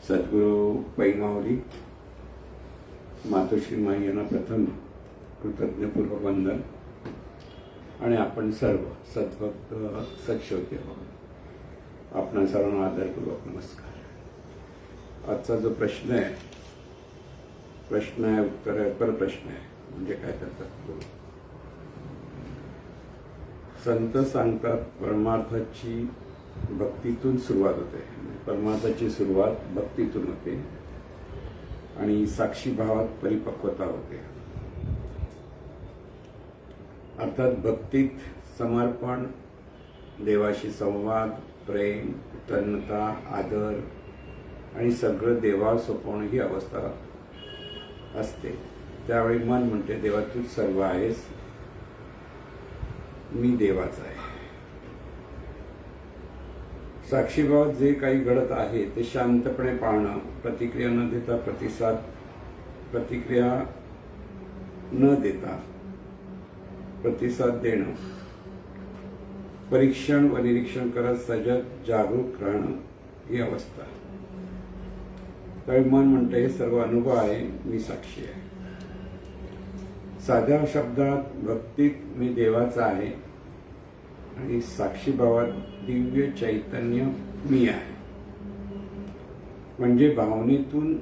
सद्गुरू पैमावली मातोश्री माई यांना प्रथम कृतज्ञपूर्वक वंदन आणि आपण सर्व सद्भक्त सत्श्रोते आहोत. आपणा सर्वांना आदरपूर्वक नमस्कार. आजचा जो प्रश्न आहे उत्तर आहे परप्रश्न आहे. म्हणजे काय करतात संत सांगतात परमार्थाची भक्तीतून सुरुवात होते. परमार्थाची सुरुवात भक्तीतून होते आणि साक्षी भावात परिपक्वता होते. अर्थात भक्तीत समर्पण, देवाशी संवाद, प्रेम, तन्मयता, आदर आणि सगळं देवावर सोपवणं ही अवस्था असते. त्यावेळी मन म्हणते देवा तूच सर्व आहेस, मी देवाचा आहे. साक्षीभावात जे काही घडत आहे ते शांतपणे पाहणं, प्रतिक्रिया न देता प्रतिसाद देणं, परीक्षण व निरीक्षण करत सजग जागरूक राहणं ही अवस्था. त्यावेळी मन म्हणते हे सर्व अनुभव आहे, मी साक्षी आहे. साध्या शब्दात भक्तीत मी देवाचा आहे आणि साक्षीभावात दिव्य चैतन्य मी आहे. म्हणजे भावनेतून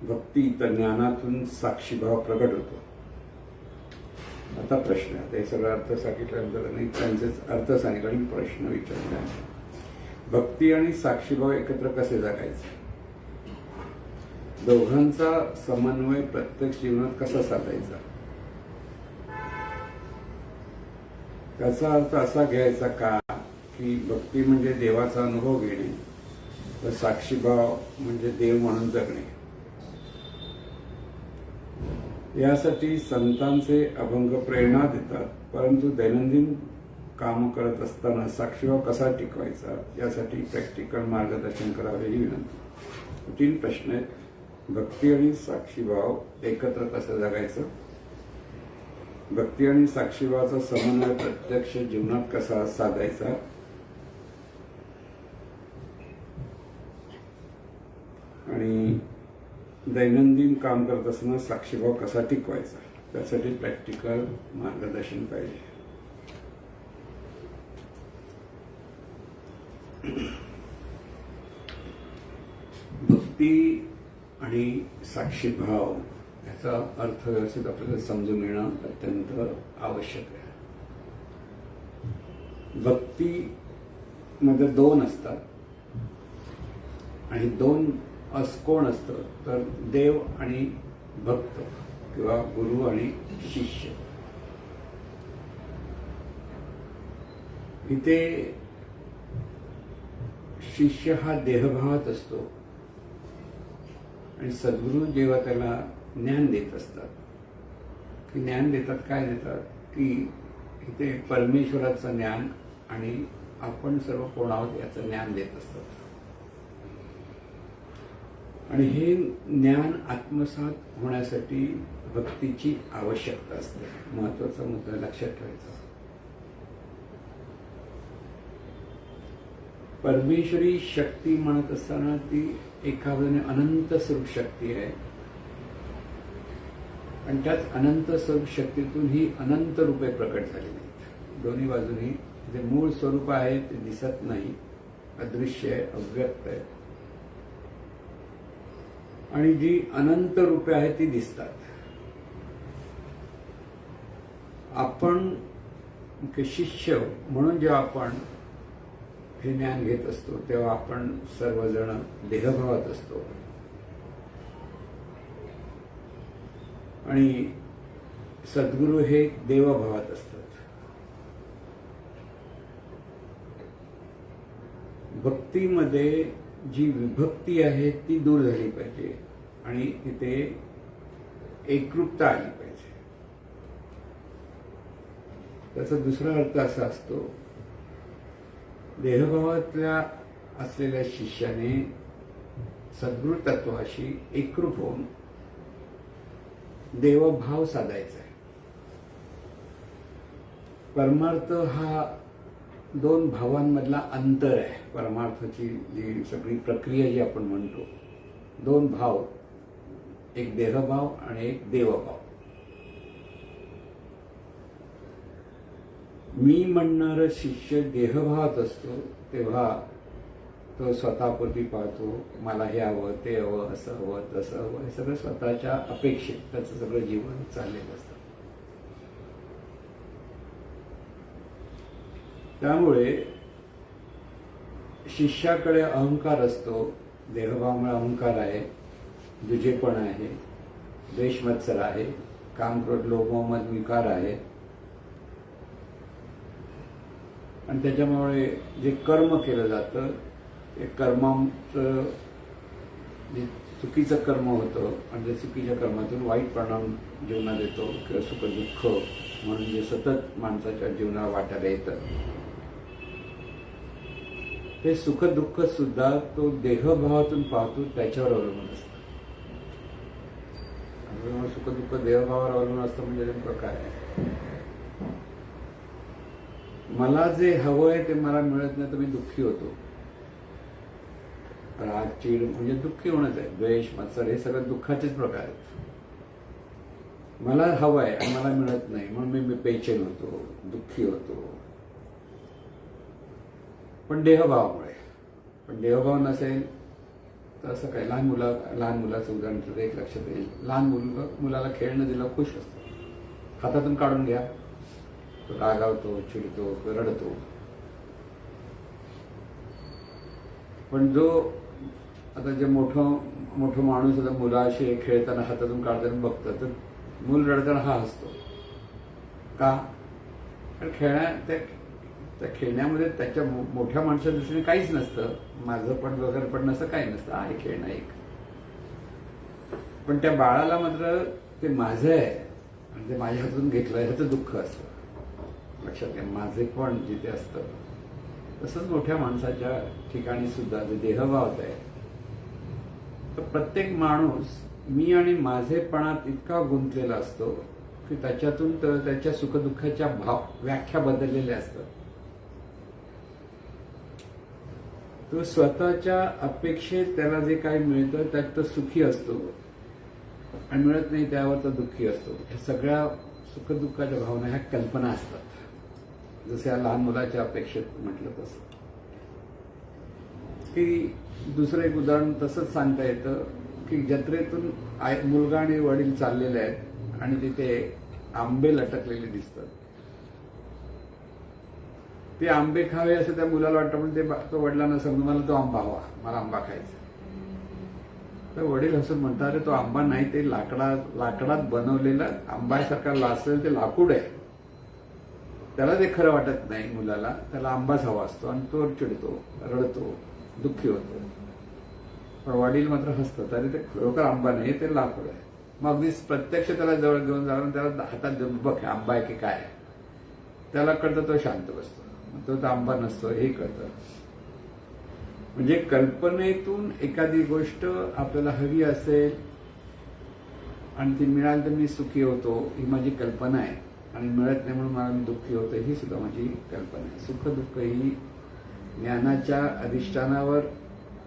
भक्ती तर ज्ञानातून साक्षीभाव प्रगट होतो. आता प्रश्न आहे, ते सगळं अर्थ सांगितल्यानंतर अनेक त्यांचेच अर्थ सांगितले आणि प्रश्न विचारला. भक्ती आणि साक्षीभाव एकत्र कसे जगायचे? दोघांचा समन्वय प्रत्यक्ष जीवनात कसा साधायचा? त्याचा अर्थ असा घ्यायचा का की भक्ती म्हणजे देवाचा अनुभव घेणे व साक्षीभाव म्हणजे देव म्हणून जगणे. यासाठी संतांचे अभंग प्रेरणा देतात. परंतु दैनंदिन काम करत असताना साक्षीभाव कसा टिकवायचा यासाठी प्रॅक्टिकल मार्गदर्शन करावे ही विनंती. 3 प्रश्न आहेत. भक्ती आणि साक्षीभाव एकत्र कसं जगायचं? भक्ती आणि साक्षीभावाचा समन्वय प्रत्यक्ष जीवनात कसा साधायचा? आणि दैनंदिन काम करत असताना साक्षीभाव कसा टिकवायचा त्यासाठी प्रॅक्टिकल मार्गदर्शन पाहिजे. भक्ती आणि साक्षीभाव याचा अर्थ व्यवस्थित आपल्याला समजून घेणं अत्यंत आवश्यक आहे. भक्ती मध्ये 2 असतात आणि 2 कोण असतं तर देव आणि भक्त किंवा गुरु आणि शिष्य. इथे शिष्य हा देहभावात असतो आणि सद्गुरू जेव्हा त्याला ज्ञान देत असतात, ज्ञान देतात, काय देतात की इथे परमेश्वराचं ज्ञान आणि आपण सर्व कोण आहोत याचं ज्ञान देत असतात. आणि हे ज्ञान आत्मसात होण्यासाठी भक्तीची आवश्यकता असते. महत्वाचा मुद्दा लक्षात ठेवायचा. परमेश्वरी शक्ती म्हणत असताना ती एका बाजूने अनंत स्वरूप शक्ती आहे आणि त्याच अनंत स्वरूप शक्तीतून ही अनंत रूपे प्रकट झालेली आहेत. दोन्ही बाजूनी जे मूळ स्वरूप आहे ते दिसत नाही, अदृश्य आहे, अव्यक्त आहे. आणि जी अनंत रूपे आहेत ती दिसतात. आपण शिष्य म्हणून जेव्हा आपण हे ज्ञान घेत असतो तेव्हा आपण सर्वजण देहभावात असतो आणि सद्गुरू हे देवभावात असतात. भक्तीमध्ये जी विभक्ती आहे ती दूर झाली पाहिजे आणि तिथे एकरूपता आली पाहिजे. त्याचा दुसरा अर्थ असा असतो देहभावातल्या असलेल्या शिष्याने सद्गुरू तत्वाशी एकरूप होऊन देवभाव साधायचा आहे. परमार्थ हा 2 भावांमधला अंतर आहे. परमार्थाची जी सगळी प्रक्रिया जी आपण म्हणतो दोन भाव, एक देहभाव आणि एक देवभाव. मी म्हणणारा शिष्य देहभावात असतो तेव्हा तो स्वतःपुरती पाहतो, मला हे हवं, ते हवं, असं हवं, तसं हवं, हे सगळं स्वतःच्या अपेक्षेत त्याचं सगळं जीवन चाललेलं असतं. त्यामुळे शिष्याकडे अहंकार असतो, देहभावामुळे अहंकार आहे, दुजेपण आहे, द्वेष मत्सर आहे, काम, क्रोध, लोभ, मद, विकार आहे. आणि त्याच्यामुळे जे कर्म केलं जातं ते कर्माचं जे चुकीचं कर्म होतं आणि त्या चुकीच्या कर्मातून वाईट परिणाम जीवनात येतो किंवा सुख दुःख म्हणून जे सतत माणसाच्या जीवनाला वाटायला येतं, ते सुख दुःख सुद्धा तो देहभावातून पाहतो त्याच्यावर अवलंबून असतं. सुख दुःख देहभावावर अवलंबून असतं म्हणजे नेमकं काय आहे? मला जे हवं आहे ते मला मिळत नाही तर मी दुःखी होतो. राग, चीड म्हणजे दुःखी होणंच आहे. द्वेष, मत्सर हे सगळं दुःखाचेच प्रकार आहेत. मला हवं आहे आणि मला मिळत नाही म्हणून मी बेचैन होतो, दुःखी होतो. पण देहभावामुळे. पण देहभाव नसेल तर असं काय, लहान मुलाचं उदाहरण तर एक लक्षात येईल. लहान मुलाला खेळणं दिलं खुश असतो, हातातून काढून घ्या तो रागावतो, चिडतो, रडतो. पण जो आता जे मोठं माणूस आता मुलाशी खेळताना हातातून काढताना बघतं तर मूल रडताना हा हसतो का? कारण त्या खेळण्यामध्ये त्याच्या मोठ्या माणसाच्या दृष्टीने काहीच नसतं, माझं पण वगैरे पण नसतं, काही नसतं, आहे खेळणं एक. पण त्या बाळाला मात्र ते माझं आहे आणि ते माझ्या हातून घेतलं ह्याचं दुःख असतं. लक्षात घ्या, माझे पण जिथे असतं तसंच मोठ्या माणसाच्या ठिकाणी सुद्धा जे देहभावात आहे, तर प्रत्येक माणूस मी आणि माझेपणात इतका गुंतलेला असतो की त्याच्यातून तर त्याच्या सुखदुःखाच्या व्याख्या बदललेल्या असतात. तो स्वतःच्या अपेक्षेत त्याला जे काही मिळतं त्यात तो सुखी असतो आणि मिळत नाही त्यावर तो दुःखी असतो. ह्या सगळ्या सुखदुःखाच्या भावना ह्या कल्पना असतात. जसं या लहान मुलाच्या अपेक्षेत म्हटलं तसं की दुसरं एक उदाहरण तसंच सांगता येतं की जत्रेतून मुलगा आणि वडील चाललेले आहेत आणि तिथे आंबे लटकलेले दिसतात. ते आंबे खावे असं त्या मुलाला वाटतं, पण तो वडिलांना सांगतो मला तो आंबा हवा, मला आंबा खायचा. तर वडील हसून म्हणतात, अरे तो आंबा नाही, ते लाकडात बनवलेला आंब्यासारखा लासेल ते लाकूड आहे. त्याला ते खरं वाटत नाही मुलाला, त्याला आंबाच हवा असतो आणि तो चिडतो, रडतो, दुःखी होतो. पण वडील मात्र हसतात, अरे ते खरोखर आंबा नाही, ते लाकूड आहे. मग अगदी प्रत्यक्ष त्याला जवळ घेऊन जाऊन त्याला हातात देऊन बघ आंबा आहे की काय, त्याला कळतं, तो शांत बसतो. तो आंबा नसतो हे कळतं. म्हणजे कल्पनेतून एखादी गोष्ट आपल्याला हवी असेल आणि ती मिळाली तर मी सुखी होतो, ही माझी कल्पना आहे, आणि मिळत नाही म्हणून मला मी दुःखी होतो, ही सुद्धा माझी कल्पना आहे. सुख दुःख ही ज्ञानाच्या अधिष्ठानावर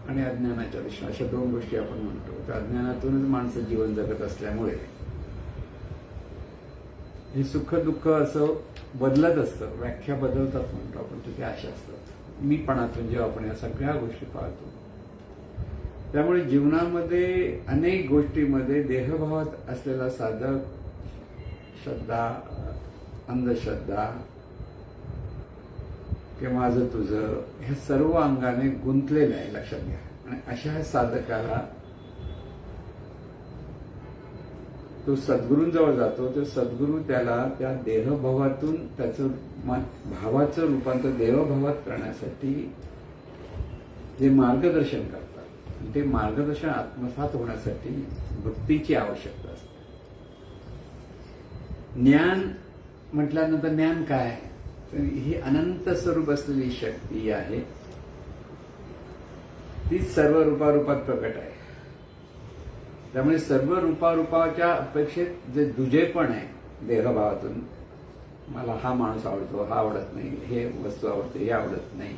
आणि अज्ञानाच्या अधिष्ठान अशा दोन गोष्टी आपण म्हणतो. त्या अज्ञानातूनच माणसं जीवन जगत असल्यामुळे हे सुख दुःख असं बदलत असतं, व्याख्या बदलतात म्हणतो आपण, तिथे अशा असतात. मीपणातून जेव्हा आपण या सगळ्या गोष्टी पाहतो, त्यामुळे जीवनामध्ये अनेक गोष्टीमध्ये देहभावात असलेला साधक श्रद्धा, अंधश्रद्धा किंवा माझं तुझं ह्या सर्व अंगाने गुंतलेलं आहे, लक्षात घ्या. आणि अशा साधकाला तो सद्गुरूंजवळ जातो, तो सद्गुरू त्याला त्या देहभावातून त्याचं भावाचं रूपांतर देवभावात करण्यासाठी जे मार्गदर्शन करतात, ते मार्गदर्शन आत्मसात होण्यासाठी भक्तीची आवश्यकता असते. ज्ञान म्हटल्यानंतर ज्ञान काय, तर ही अनंत स्वरूप असलेली शक्ती आहे, ती सर्व रूपारूपात प्रकट आहे. त्यामुळे सर्व रूपारूपाच्या अपेक्षेत जे दुजेपण आहे देहभावातून, मला हा माणूस आवडतो, हा आवडत नाही, हे वस्तू आवडते, हे आवडत नाही,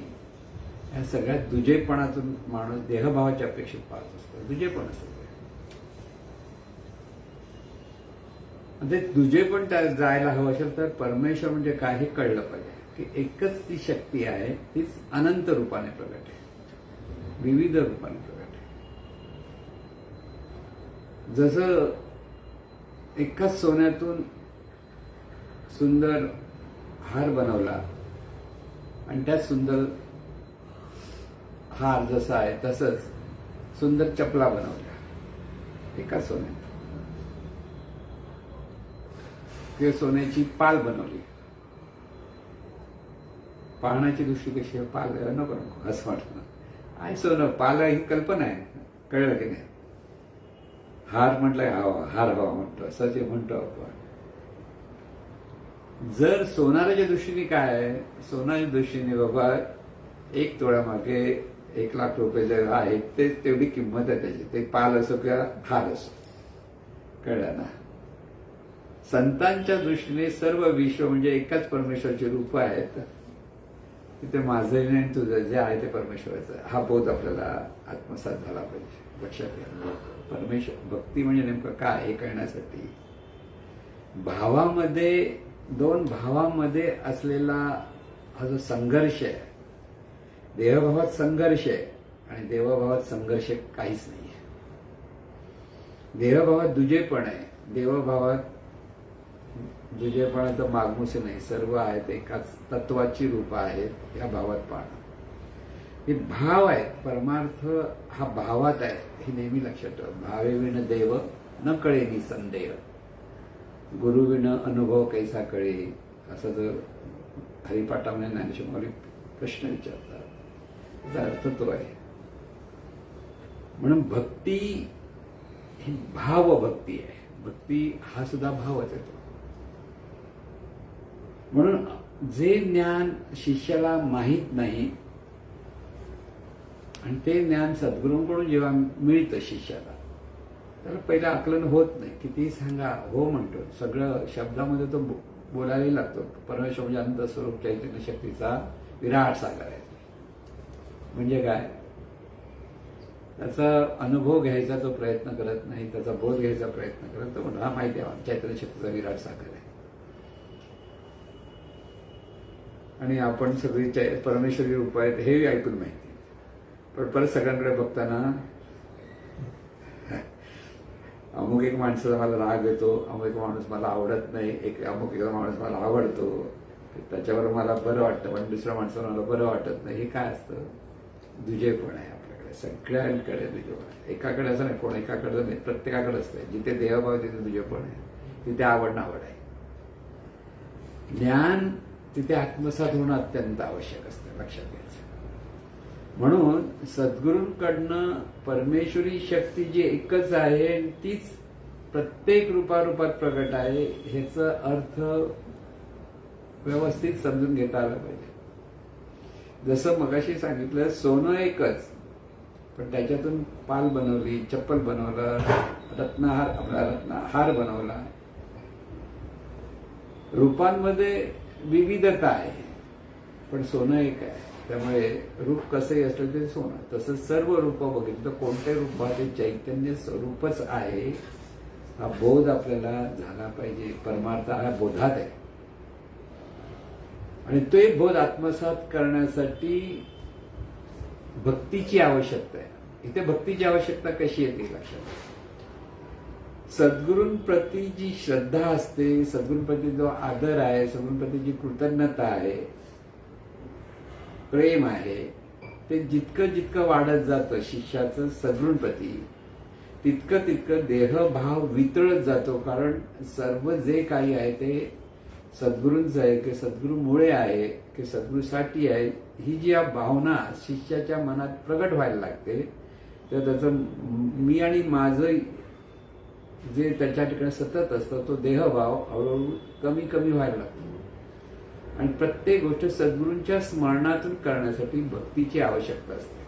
या सगळ्यात दुजेपणातून माणूस देहभावाच्या अपेक्षित पाहत असतो. दुजेपण असतं ते दुजेपण त्या जायला हवं असेल तर परमेश्वर म्हणजे काय हे कळलं पाहिजे की एकच ती शक्ती आहे, तीच अनंत रूपाने प्रगट आहे, विविध रूपाने प्रगट आहे. जसं एकाच सोन्यातून सुंदर हार बनवला आणि त्यात सुंदर हार जसा आहे तसंच सुंदर चपला बनवल्या एकाच सोन्यात, किंवा सोन्याची पाल बनवली. पाहण्याची दृष्टी कशी आहे, पाल नको नको असं वाटतं. आहे सोनं पाल ही कल्पना आहे, कळलं की नाही. हार म्हटलंय हवा, हार हवा म्हणतो, असं जे म्हणतो आपण. जर सोनाराच्या दृष्टीने काय आहे, सोनाच्या दृष्टीने बाबा 1 तोळ्यामागे 1 लाख रुपये जे आहेत ते तेवढी किंमत आहे त्याची, ते पाल असो किंवा हार असो. कळलं ना. संतांच्या दृष्टीने सर्व विश्व म्हणजे एकाच परमेश्वराची रूप आहेत. तिथे माझं आणि तुझं जे आहे ते परमेश्वराचं, हा बोध आपल्याला आत्मसात झाला पाहिजे. लक्षात घ्या, परमेश्वर भक्ती म्हणजे नेमकं काय हे कळण्यासाठी भावामध्ये, 2 भावामध्ये असलेला हा जो संघर्ष आहे, देहभावात संघर्ष आहे आणि देवभावात संघर्ष काहीच नाही आहे. देहभावात दुजेपण आहे, देवभावात दुजेपणाचं मागमुसे नाही. सर्व आहेत, एकाच तत्वाची रूपं आहेत या भावात पाहणं. हे भाव आहेत, परमार्थ हा भावात आहे हे नेहमी लक्षात ठेवा. भावेविण देव न कळे निसंदेह, गुरुविण अनुभव कैसा कळे, असं जर हरिपाठामध्ये ज्ञानेश्वर माऊली प्रश्न विचारतात, त्याचा अर्थ तो आहे. म्हणून भक्ती ही भावभक्ती आहे. भक्ती हा सुद्धा भावच येतो. म्हणून जे ज्ञान शिष्याला माहीत नाही आणि ते ज्ञान सद्गुरूंकडून जेव्हा मिळतं शिष्याला, त्याला पहिलं आकलन होत नाही. कितीही सांगा हो म्हणतो, सगळं शब्दामध्ये तो बोलायला लागतो. परमेश्वर म्हणजे अनंत स्वरूप चैतन्य शक्तीचा विराट सागर आहे. म्हणजे काय, त्याचा अनुभव घ्यायचा तो प्रयत्न करत नाही, त्याचा बोध घ्यायचा प्रयत्न करत, तो म्हणतो हा माहिती आहे चैतन्य शक्तीचा विराट सागर आहे. आणि आपण सगळी परमेश्वरी रूप आहेत हे ऐकून माहिती. पण परत सगळ्यांकडे बघताना अमुक एक माणसाचा मला राग येतो, अमुक एक माणूस मला आवडत नाही, अमुक एक माणूस मला आवडतो, त्याच्यावर मला बरं वाटतं, पण दुसऱ्या माणसाला मला बरं वाटत नाही. हे काय असतं, दुजेपण आहे आपल्याकडे. सगळ्यांकडे दुजेपण आहे. एकाकडे असं नाही, कोण एकाकडे नाही, प्रत्येकाकडे असतं. जिथे देहभाव तिथे दुजेपण आहे, तिथे आवड नावड आहे. ज्ञान तिथे आत्मसात होणं अत्यंत आवश्यक असतं, लक्षात घ्यायचं. म्हणून सद्गुरूंकडनं परमेश्वरी शक्ती जी एकच आहे तीच प्रत्येक रूपारूपात प्रगट आहे, ह्याचा अर्थ व्यवस्थित समजून घेता आला पाहिजे. जसं मगाशी सांगितलं, सोनं एकच, पण त्याच्यातून पाल बनवली, चप्पल बनवलं, रत्नहार बनवला. रूपांमध्ये विविधता आहे, पण सोनं एक आहे. त्यामुळे रूप कसंही असलं तरी सोनं. तसं सर्व रूप बघितलं, कोणत्याही रूपात ते चैतन्य स्वरूपच आहे हा बोध आपल्याला झाला पाहिजे. परमार्थ हा बोधात आहे आणि तो एक बोध आत्मसात करण्यासाठी भक्तीची आवश्यकता आहे. इथे भक्तीची आवश्यकता कशी येते लक्षात. सद्गुरूंप्रती जी श्रद्धा असते, सद्गुरूंप्रती जो आदर आहे, सद्गुरूंप्रती जी कृतज्ञता आहे, प्रेम आहे, ते जितकं जितकं वाढत जातं शिष्याचं सद्गुरूंप्रती, तितकं तितकं देहभाव वितळत जातो. कारण सर्व जे काही आहे ते सद्गुरूंचं आहे की सद्गुरूमुळे आहे की सद्गुरूसाठी आहे, ही जी भावना शिष्याच्या मनात प्रगट व्हायला लागते, तर त्याचं मी आणि माझं जे त्याच्या ठिकाणी सतत असतं तो देहभाव हळूहळू कमी कमी व्हायला लागतो. आणि प्रत्येक गोष्ट सद्गुरूंच्या स्मरणातून करण्यासाठी भक्तीची आवश्यकता असते.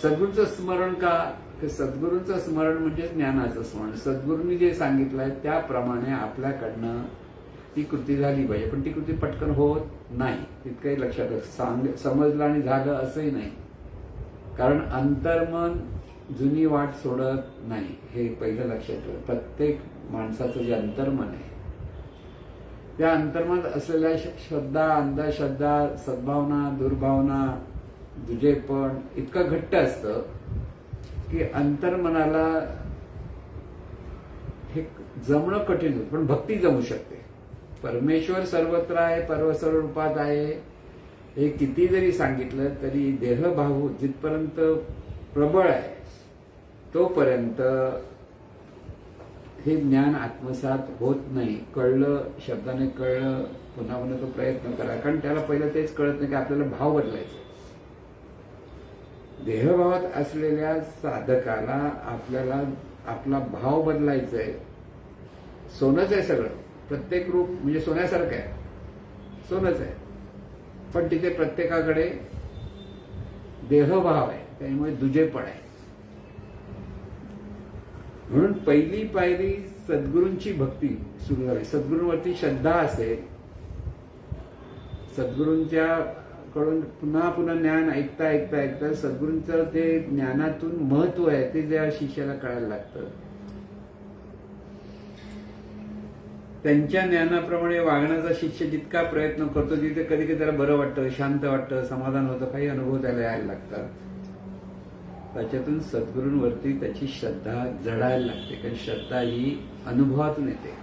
सद्गुरूंचं स्मरण का, सद्गुरूंचं स्मरण म्हणजे ज्ञानाचं स्मरण. सद्गुरूंनी जे सांगितलंय त्याप्रमाणे आपल्याकडनं ती कृती झाली पाहिजे, पण ती कृती पटकन होत नाही. तितकंही लक्षात समजलं आणि झालं असंही नाही. कारण अंतर्मन जुनी वाट सोडत नाही, हे पहिलं लक्षात ठेवा. प्रत्येक माणसाचं जे अंतर्मन आहे, त्या अंतर्मनात असलेल्या श्रद्धा, अंधश्रद्धा, सद्भावना, दुर्भावना, दुजेपण इतकं घट्ट असतं की अंतर्मनाला हे जमणं कठीण होतं. पण भक्ती जमू शकते. परमेश्वर सर्वत्र आहे, सर्व रूपात आहे, हे किती जरी सांगितलं तरी देहभाव जिथपर्यंत प्रबळ आहे तोपर्यंत हे ज्ञान आत्मसात होत नाही. कळलं, शब्दाने कळलं, पुन्हा पुन्हा तो प्रयत्न करा. कारण त्याला पहिलं तेच कळत नाही की आपल्याला भाव बदलायचा. देहभावात असलेल्या साधकाला आपल्याला आपला भाव बदलायचा आहे. सोनंच आहे सगळं, प्रत्येक रूप म्हणजे सोन्यासारखं आहे, सोनंच आहे, पण तिथे प्रत्येकाकडे देहभाव आहे, त्यामुळे दुजेपण आहे. म्हणून पहिली पायरी सद्गुरूंची भक्ती सुरू झाली. सद्गुरूंवरती श्रद्धा असेल, सद्गुरूंच्या कडून पुन्हा पुन्हा ज्ञान ऐकता ऐकता ऐकता सद्गुरूंचं ते ज्ञानातून महत्व आहे ते ज्या शिष्याला कळायला लागतं. त्यांच्या ज्ञानाप्रमाणे वागण्याचा शिष्य जितका प्रयत्न करतो तिथे कधी कधी त्याला बरं वाटतं, शांत वाटतं, समाधान होतं, काही अनुभव त्याला यायला लागतात. त्याच्यातून सद्गुरूंवरती त्याची श्रद्धा जडायला लागते. कारण श्रद्धा ही अनुभवातून येते.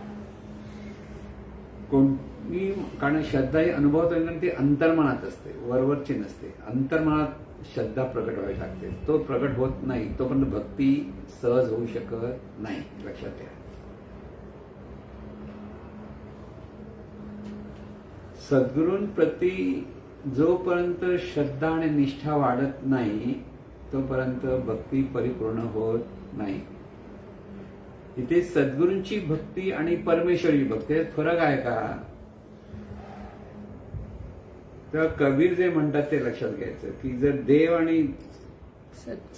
कारण श्रद्धा ही अनुभवातून येते, ती अंतर्मनात असते, वरवरची नसते. अंतर्मनात श्रद्धा प्रकट व्हायला लागते. तो प्रकट होत नाही तोपर्यंत भक्ती सहज होऊ शकत नाही, लक्षात घ्या. सद्गुरूंप्रती जोपर्यंत श्रद्धा आणि निष्ठा वाढत नाही तोपर्यंत भक्ती परिपूर्ण होत नाही. इथे सद्गुरूंची भक्ती आणि परमेश्वरी भक्ती यात फरक आहे का? तर कबीर जे म्हणतात ते लक्षात घ्यायचं की जर देव आणि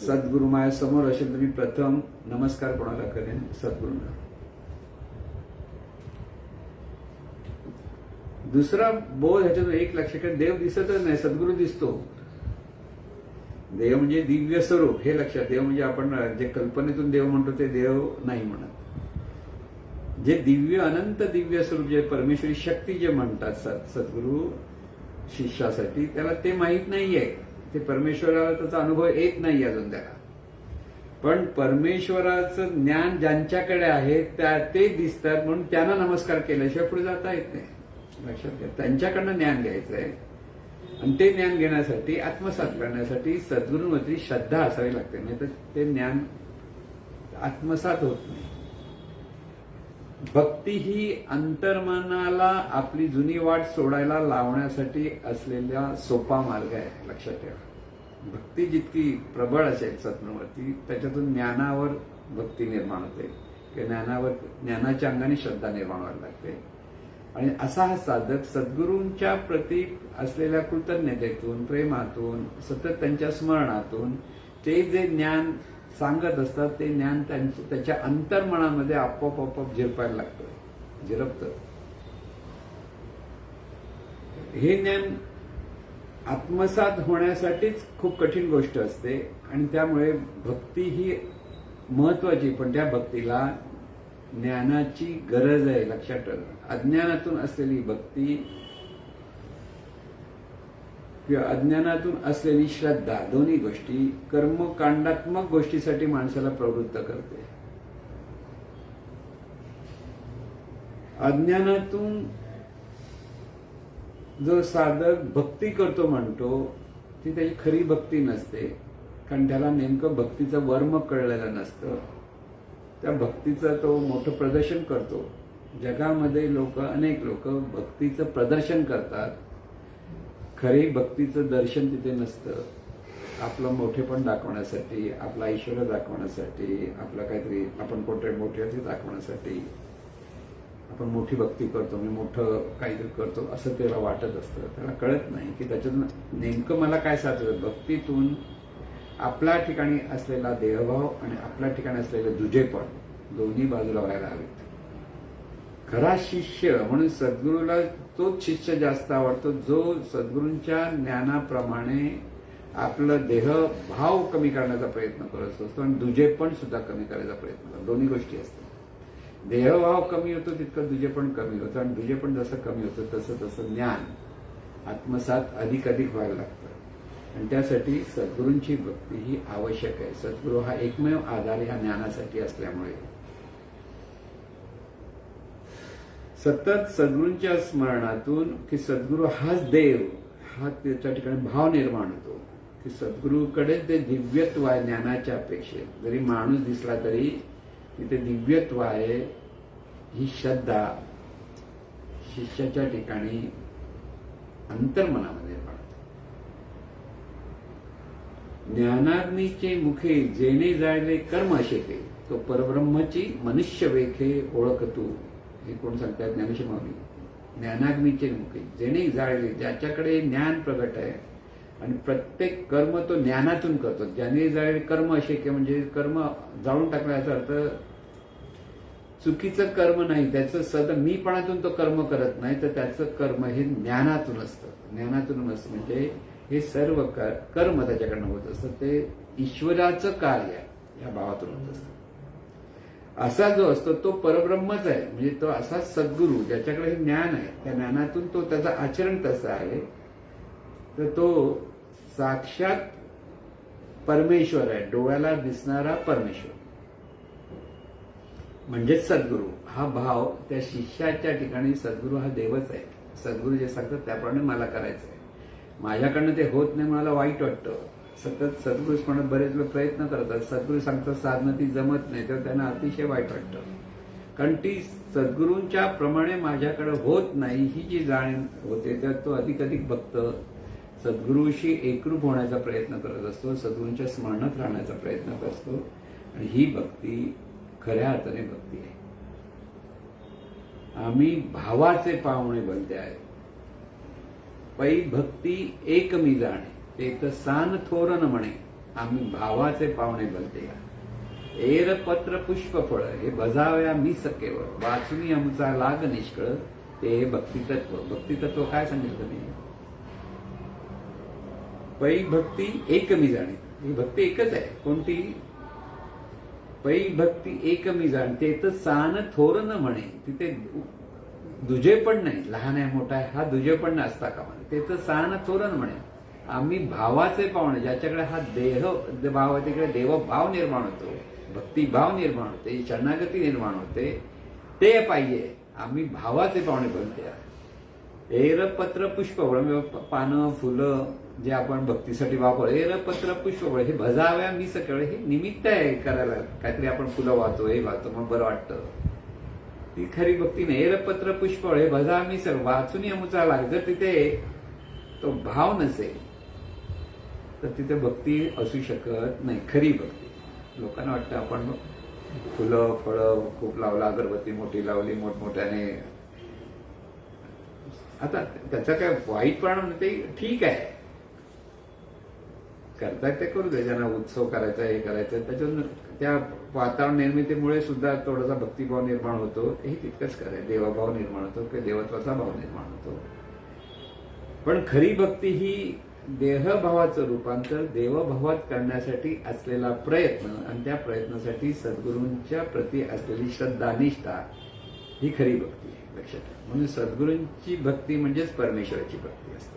सद्गुरू माझ्या समोर असेल तर मी प्रथम नमस्कार कोणाला करेन? सद्गुरूंना. दुसरा बोध ह्याच्यातून एक लक्षात घ्या, देव दिसतच नाही, सद्गुरू दिसतो. देव म्हणजे दिव्य स्वरूप, हे लक्षात. देव म्हणजे आपण जे कल्पनेतून देव म्हणतो ते देव नाही म्हणत. जे दिव्य अनंत दिव्य स्वरूप, जे परमेश्वरी शक्ती जे म्हणतात सद्गुरू शिष्यासाठी, त्याला ते माहीत नाहीये. ते परमेश्वराला त्याचा अनुभव येत नाही अजून त्याला. पण परमेश्वराचं ज्ञान ज्यांच्याकडे आहे ते दिसतात म्हणून त्यांना नमस्कार केल्याशिवाय पुढे जाता येत नाही, लक्षात घ्या. त्यांच्याकडनं ज्ञान घ्यायचंय आणि ते ज्ञान घेण्यासाठी, आत्मसात करण्यासाठी सद्गुरूंवरती श्रद्धा असावी लागते, नाही तर ते ज्ञान आत्मसात होत नाही. भक्ती ही अंतर्मनाला आपली जुनी वाट सोडायला लावण्यासाठी असलेला सोपा मार्ग आहे, लक्षात ठेवा. भक्ती जितकी प्रबळ असेल सद्गुरूंवरती, त्याच्यातून ज्ञानावर भक्ती निर्माण होते, ज्ञानाच्या अंगाने श्रद्धा निर्माण व्हायला लागते. आणि असा हा साधक सद्गुरूंच्या प्रती असलेल्या कृतज्ञतेतून, प्रेमातून, सतत त्यांच्या स्मरणातून ते जे ज्ञान सांगत असतात ते ज्ञान त्याच्या अंतर्मनामध्ये आपोआप झिरपायला लागतं, झिरपतं. हे ज्ञान आत्मसात होण्यासाठीच खूप कठीण गोष्ट असते आणि त्यामुळे भक्ती ही महत्वाची, पण त्या भक्तीला ज्ञानाची गरज आहे, लक्षात ठेवा. अज्ञानातून असलेली भक्ती किंवा अज्ञानातून असलेली श्रद्धा, दोन्ही गोष्टी कर्मकांडात्मक गोष्टीसाठी माणसाला प्रवृत्त करते. अज्ञानातून जो साधक भक्ती करतो म्हणतो ती त्याची खरी भक्ती नसते, कारण त्याला नेमकं भक्तीचं वर्म कळलेलं नसतं. त्या भक्तीचं तो मोठं प्रदर्शन करतो. जगामध्ये अनेक लोक भक्तीचं प्रदर्शन करतात, खरी भक्तीचं दर्शन तिथे नसतं. आपलं मोठेपण दाखवण्यासाठी, आपलं ऐश्वर्य दाखवण्यासाठी, आपलं काहीतरी आपण मोठे दाखवण्यासाठी आपण मोठी भक्ती करतो, मी मोठं काहीतरी करतो असं त्याला वाटत असतं. त्याला कळत नाही की त्याच्यातून नेमकं मला काय साधतं. भक्तीतून आपल्या ठिकाणी असलेला देहभाव आणि आपल्या ठिकाणी असलेलं दुजेपण दोन्ही बाजूला व्हायला हवेत. खरा शिष्य म्हणून सद्गुरूला तोच शिष्य जास्त आवडतो जो सद्गुरूंच्या ज्ञानाप्रमाणे आपलं देह भाव कमी करण्याचा प्रयत्न करत असतो आणि दुजेपण सुद्धा कमी करायचा प्रयत्न करतो. दोन्ही गोष्टी असतात. देहभाव कमी होतो तितकं दुजेपण कमी होतं आणि दुजेपण जसं कमी होतं तसं तसं ज्ञान आत्मसात अधिक व्हायला लागतं आणि त्यासाठी सद्गुरूंची भक्ती ही आवश्यक आहे. सद्गुरू हा एकमेव आधार ह्या ज्ञानासाठी असल्यामुळे सतत सद्गुरूंच्या स्मरणातून की सद्गुरू हाच देव हा त्याच्या ठिकाणी भाव निर्माण होतो की सद्गुरूकडे ते दिव्यत्व आहे. ज्ञानाच्या अपेक्षेत जरी माणूस दिसला तरी तिथे दिव्यत्व आहे ही श्रद्धा शिष्याच्या ठिकाणी अंतर्मनामध्ये निर्माण होते. ज्ञानाग्नीचे मुखे जेणे जाळले कर्म अशेके तो परब्रह्मची मनुष्य वेखे ओळख तू. हे कोण सांगतात? ज्ञानेश्वर माऊली. ज्ञानाग्नीचे मुखे जेणे जाळले ज्याच्याकडे ज्ञान प्रगट आहे आणि प्रत्येक कर्म तो ज्ञानातून करतो. ज्याने जाळले कर्म अशेके म्हणजे कर्म जाळून टाकला याचा अर्थ चुकीचं कर्म नाही, त्याचं सद मीपणातून तो कर्म करत नाही तर त्याचं कर्म हे ज्ञानातून असतं. ज्ञानातून असतं म्हणजे हे सर्व कर्म त्याच्याकडनं होत असतं ते ईश्वराचं कार्य या भावातून होत असतं. असा जो असतो तो परब्रह्मच आहे म्हणजे तो असा सद्गुरू ज्याच्याकडे हे ज्ञान आहे त्या ज्ञानातून तो त्याचं आचरण तसं आहे तर तो साक्षात परमेश्वर आहे. डोळ्याला दिसणारा परमेश्वर म्हणजेच सद्गुरू. हा भाव त्या शिष्याच्या ठिकाणी सद्गुरू हा देवच आहे. सद्गुरू जे सांगतात त्याप्रमाणे मला करायचं आहे. माझ्याकडनं ते होत नाही मला वाईट वाटतं. सतत सद्गुरू म्हणत बरेच लोक प्रयत्न करतात. सद्गुरू सांगतात साधनं ती जमत नाही तर त्यांना अतिशय वाईट वाटतं कारण ती सद्गुरूंच्या प्रमाणे माझ्याकडे होत नाही ही जी जाणीव होते तर तो अधिक भक्त सद्गुरूशी एकरूप होण्याचा प्रयत्न करत असतो. सद्गुरूंच्या स्मरणात राहण्याचा प्रयत्न करत असतो आणि ही भक्ती खऱ्या अर्थाने भक्ती आहे. आम्ही भावाचे पाहुणे बनते आहे. पै भक्ती एक मी जाणे ते तर सान थोरन म्हणे आम्ही भावाचे पाहुणे बनते या. एर पत्र पुष्प फळ हे बजाव्या मी सकेवळ वाचुनी आमचा लाग निष्कळ ते भक्तितत्व. भक्तितत्व काय सांगितलं मी? पै भक्ती एक मी जाणे. ही भक्ती एकच आहे. कोणती? पै भक्ती एक मी जाणते तर सान थोर न म्हणे. तिथे दुजे पण नाही, लहान आहे मोठा आहे हा दुजे पण नसता कामा. ते तर सान थोर न म्हणे आम्ही भावाचे पाहुणे ज्याच्याकडे हा देह भाव तिकडे देवभाव निर्माण होतो, भक्तिभाव निर्माण होते, शरणागती निर्माण होते ते पाहिजे. आम्ही भावाचे पाहुणे बनते. एर पत्र पुष्पफळ पानं फुलं जे आपण भक्तीसाठी वापर एर पत्र पुष्पफळ हे भजाव्या मी सकाळ हे निमित्त आहे करायला. काहीतरी आपण फुलं वाहतो हे वाहतो मग बरं वाटतं. ती खरी भक्ती नाही. एर पत्र पुष्पफळ हे भजा मी सर वाचून अमुचा लाग. जर तिथे तो भाव नसेल तर तिथे भक्ती असू शकत नाही. खरी भक्ती. लोकांना वाटतं आपण फुलं फळं खूप लावलं, अगरबत्ती मोठी लावली मोठमोठ्याने. आता त्याचा काय वाईटपणा ते ठीक आहे करतायत ते करू दे. ज्यांना उत्सव करायचा हे करायचं त्याच्यातून त्या वातावरण निर्मितीमुळे सुद्धा थोडासा भक्तिभाव निर्माण होतो हे तितकंच करायचं. देवाभाव निर्माण होतो किंवा देवत्वाचा भाव निर्माण होतो. पण खरी भक्ती ही देहभावाचं रूपांतर देवभावात करण्यासाठी असलेला प्रयत्न आणि त्या प्रयत्नासाठी सद्गुरूंच्या प्रती असलेली श्रद्धा निष्ठा ही खरी भक्ती आहे. लक्षात ठेवा. म्हणून सद्गुरूंची भक्ती म्हणजेच परमेश्वराची भक्ती असते.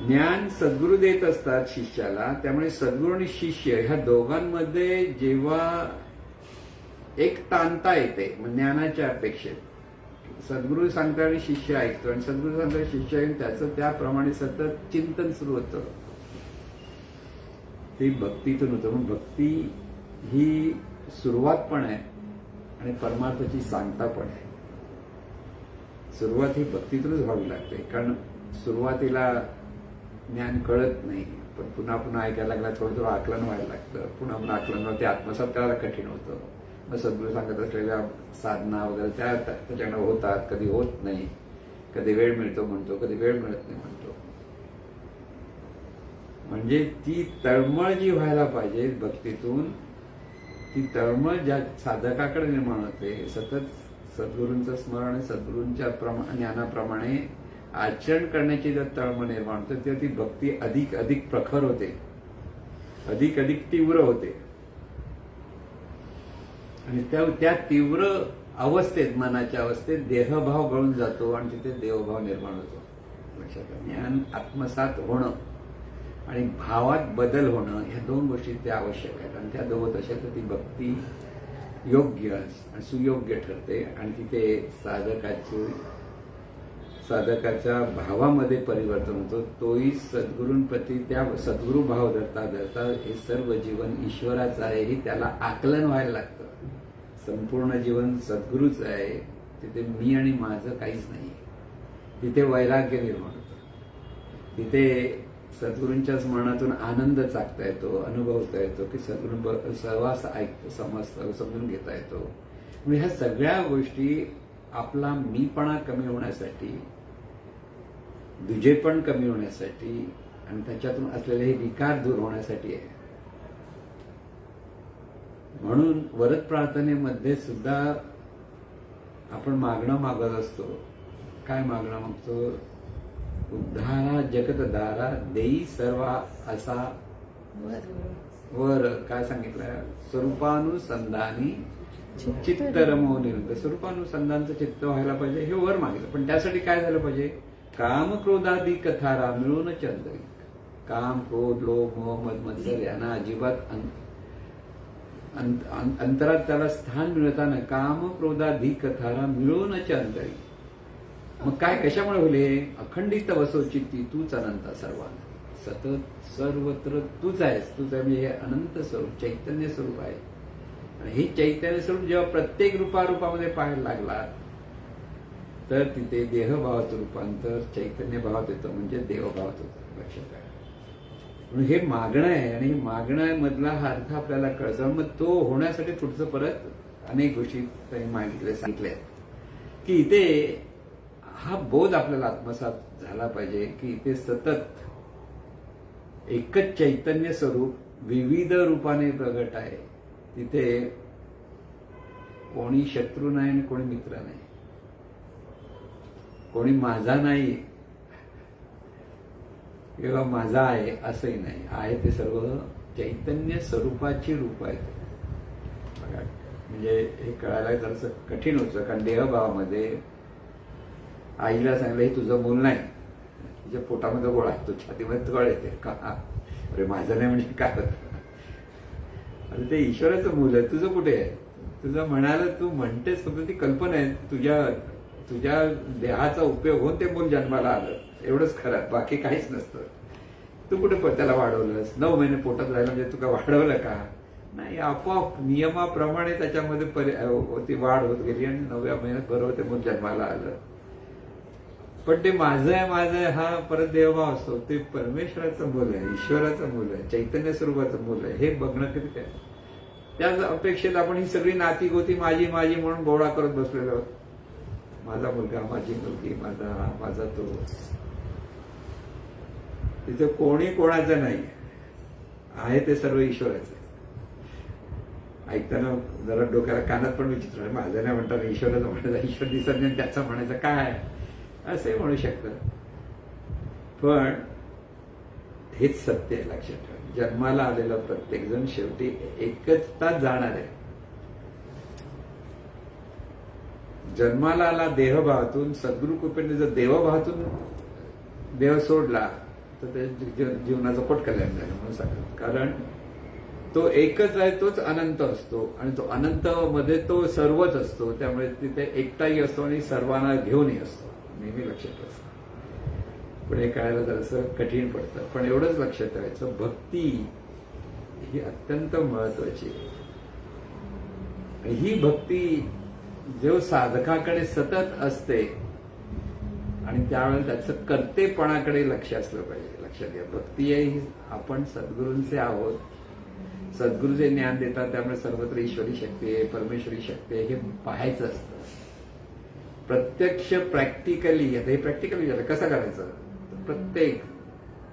ज्ञान सद्गुरू देत असतात शिष्याला. त्यामुळे सद्गुरू आणि शिष्य ह्या दोघांमध्ये जेव्हा एक ताणता येते ज्ञानाच्या अपेक्षेत सद्गुरू सांगतात आणि शिष्य ऐकतो आणि सद्गुरू सांगतात शिष्य ऐकून त्याचं त्याप्रमाणे सतत चिंतन सुरू होतं. ती भक्तीतून होतं. म्हणून भक्ती ही सुरुवात पण आहे आणि परमार्थाची सांगता पण आहे. सुरुवात ही भक्तीतूनच व्हावी लागते कारण सुरुवातीला ज्ञान कळत नाही पण पुन्हा पुन्हा ऐकायला लागला थोडं आकलन व्हायला लागतं. पुन्हा आकलन ते आत्मसात करायला कठीण होतं. मग सद्गुरू सांगत असलेल्या साधना वगैरे त्याच्याकडे होतात. कधी होत नाही, कधी वेळ मिळतो म्हणतो, कधी वेळ मिळत नाही म्हणतो. म्हणजे ती तळमळ जी व्हायला पाहिजे भक्तीतून ती तळमळ ज्या साधकाकडे निर्माण होते, सतत सद्गुरूंचं स्मरण आणि सद्गुरूंच्या ज्ञानाप्रमाणे आचरण करण्याची जर तळमळ निर्माण होते तेव्हा ती भक्ती अधिक अधिक प्रखर होते, अधिक अधिक तीव्र होते. आणि त्या तीव्र अवस्थेत, मनाच्या अवस्थेत देहभाव गळून जातो आणि तिथे देवभाव निर्माण होतो. लक्षात घ्या, ज्ञान आत्मसात होणं आणि भावात बदल होणं ह्या दोन गोष्टी त्या आवश्यक आहेत. आणि त्या दोघं असेल तर ती भक्ती योग्य आणि सुयोग्य ठरते आणि तिथे साधकाच्या भावामध्ये परिवर्तन होतं. तोही सद्गुरूंप्रती त्या सद्गुरू भाव धरता धरता हे सर्व जीवन ईश्वराचं आहे हे त्याला आकलन व्हायला लागतं. संपूर्ण जीवन सद्गुरूच आहे, तिथे मी आणि माझं काहीच नाही. तिथे वैराग्य निर्माण होतं, तिथे सद्गुरूंच्या स्मरणातून आनंद चाकता येतो, अनुभवता येतो की सद्गुरू सहवास समजून घेता येतो. म्हणजे ह्या सगळ्या गोष्टी आपला मीपणा कमी होण्यासाठी, दुजेपण कमी होण्यासाठी आणि त्याच्यातून असलेले हे विकार दूर होण्यासाठी आहे. म्हणून वरद प्रार्थनेमध्ये सुद्धा आपण मागणं मागत असतो. काय मागणं मागतो? उद्धारा जगतधारा देई सर्वा असा वर काय सांगितलं? स्वरूपानुसंधानी चित्त रमवून निरुद्ध. स्वरूपानुसंधानचं चित्त व्हायला पाहिजे हे वर मागितलं. पण त्यासाठी काय झालं पाहिजे? काम क्रोधादी कथारा मिळून चंद्री. काम, क्रोध, लोभ, मोह, मद, मत्सर यांना अजिबात अंतरात त्याला स्थान मिळताना काम क्रोधाधी कथारा मिळून चंद्री. मग काय कशामुळे होईल? अखंडित वसोचित्ती तूच अनंत सर्वांना. सतत सर्वत्र तूच आहेस. तूच आहे म्हणजे हे अनंत स्वरूप, चैतन्य स्वरूप आहे. आणि हे चैतन्य स्वरूप जेव्हा प्रत्येक रूपामध्ये पाहायला लागला तर तिथे देहभावाचं रूपांतर चैतन्य भावात येतं, म्हणजे देवभावात होतं. लक्षात आहे. म्हणून हे मागणं आहे आणि मागण्यामधला हा अर्थ आपल्याला कळतं. मग तो होण्यासाठी पुढचं परत अनेक गोष्टी त्यांनी सांगितल्या की इथे हा बोध आपल्याला आत्मसात झाला पाहिजे की इथे सतत एकच चैतन्य स्वरूप विविध रूपाने प्रगट आहे. तिथे कोणी शत्रू नाही आणि कोणी मित्र नाही, कोणी माझा नाही किंवा माझा आहे असंही नाही. आहे ते सर्व चैतन्य स्वरूपाची रूप आहेत. बघा, म्हणजे हे कळायला जरासं कठीण होतं, कारण देहभावामध्ये आईला सांगितलं हे तुझं मूल नाही, तिच्या पोटामध्ये गोळा आहे, तो छातीमध्ये गोळ येते का? अरे माझं नाही म्हणजे काय होतं? अरे ते ईश्वराचं मूल आहे, तुझं कुठे आहे? तुझं म्हणायला तू म्हणतेस फक्त ती कल्पना आहे. तुझ्या देहाचा उपयोग होऊन ते मूल जन्माला आलं एवढंच खरं, बाकी काहीच नसतं. तू कुठे त्याला वाढवलंस? 9 महिने पोटात राहिलं म्हणजे तुला वाढवलं का? नाही, आपोआप नियमाप्रमाणे त्याच्यामध्ये ती वाढ होत गेली आणि 9व्या महिन्यात बरोबर ते मूल जन्माला आलं. पण ते माझं आहे हा परत देवभाव असतो. ते परमेश्वराचं मूल आहे, ईश्वराचं मूल आहे, चैतन्य स्वरूपाचं मूल आहे. हे बघणं किती काय. त्याच अपेक्षेत आपण ही सगळी नाती गोती माझी म्हणून गोळा करत बसलेलो आहोत. माझा मुलगा, माझी मुलगी, माझा तो. तिथे कोणी कोणाचं नाही आहे, ते सर्व ईश्वराचं. ऐकताना जरा डोक्याला कानात पण विचित्र, माझं नाही म्हणतात ईश्वराचं म्हणायचं, ईश्वर दिसत नाही त्याचं म्हणायचं काय असंही म्हणू शकतं. पण हेच सत्य आहे. लक्षात ठेवा, जन्माला आलेला प्रत्येक जण शेवटी एकच जाणार आहे. जन्माला आला देहभावातून, सद्गुरु कृपेने जर देवभावातून देह सोडला तर त्या जीवनाचं पोट कल्याण झालं म्हणून सांगतात. कारण तो एकच आहे, तोच अनंत असतो आणि तो अनंत मध्ये तो सर्वच असतो. त्यामुळे तिथे एकटाही असतो आणि सर्वांना घेऊनही असतो. नेहमी लक्षात असतं. पण हे कळायला जरासं कठीण पडतं. पण एवढंच लक्षात ठेवायचं, भक्ती ही अत्यंत महत्वाची आहे. ही भक्ती जो साधकाकडे सतत असते आणि त्यावेळेला त्याचं कर्तेपणाकडे लक्ष असलं पाहिजे. लक्षात घ्या, भक्ती ही आपण सद्गुरूंचे आहोत. सद्गुरू जे ज्ञान देतात त्यामुळे सर्वत्र ईश्वरी शक्ती आहे, परमेश्वरी शक्ती आहे, हे पाहायचं असतं प्रत्यक्ष. प्रॅक्टिकली आता हे प्रॅक्टिकली झालं कसं करायचं? प्रत्येक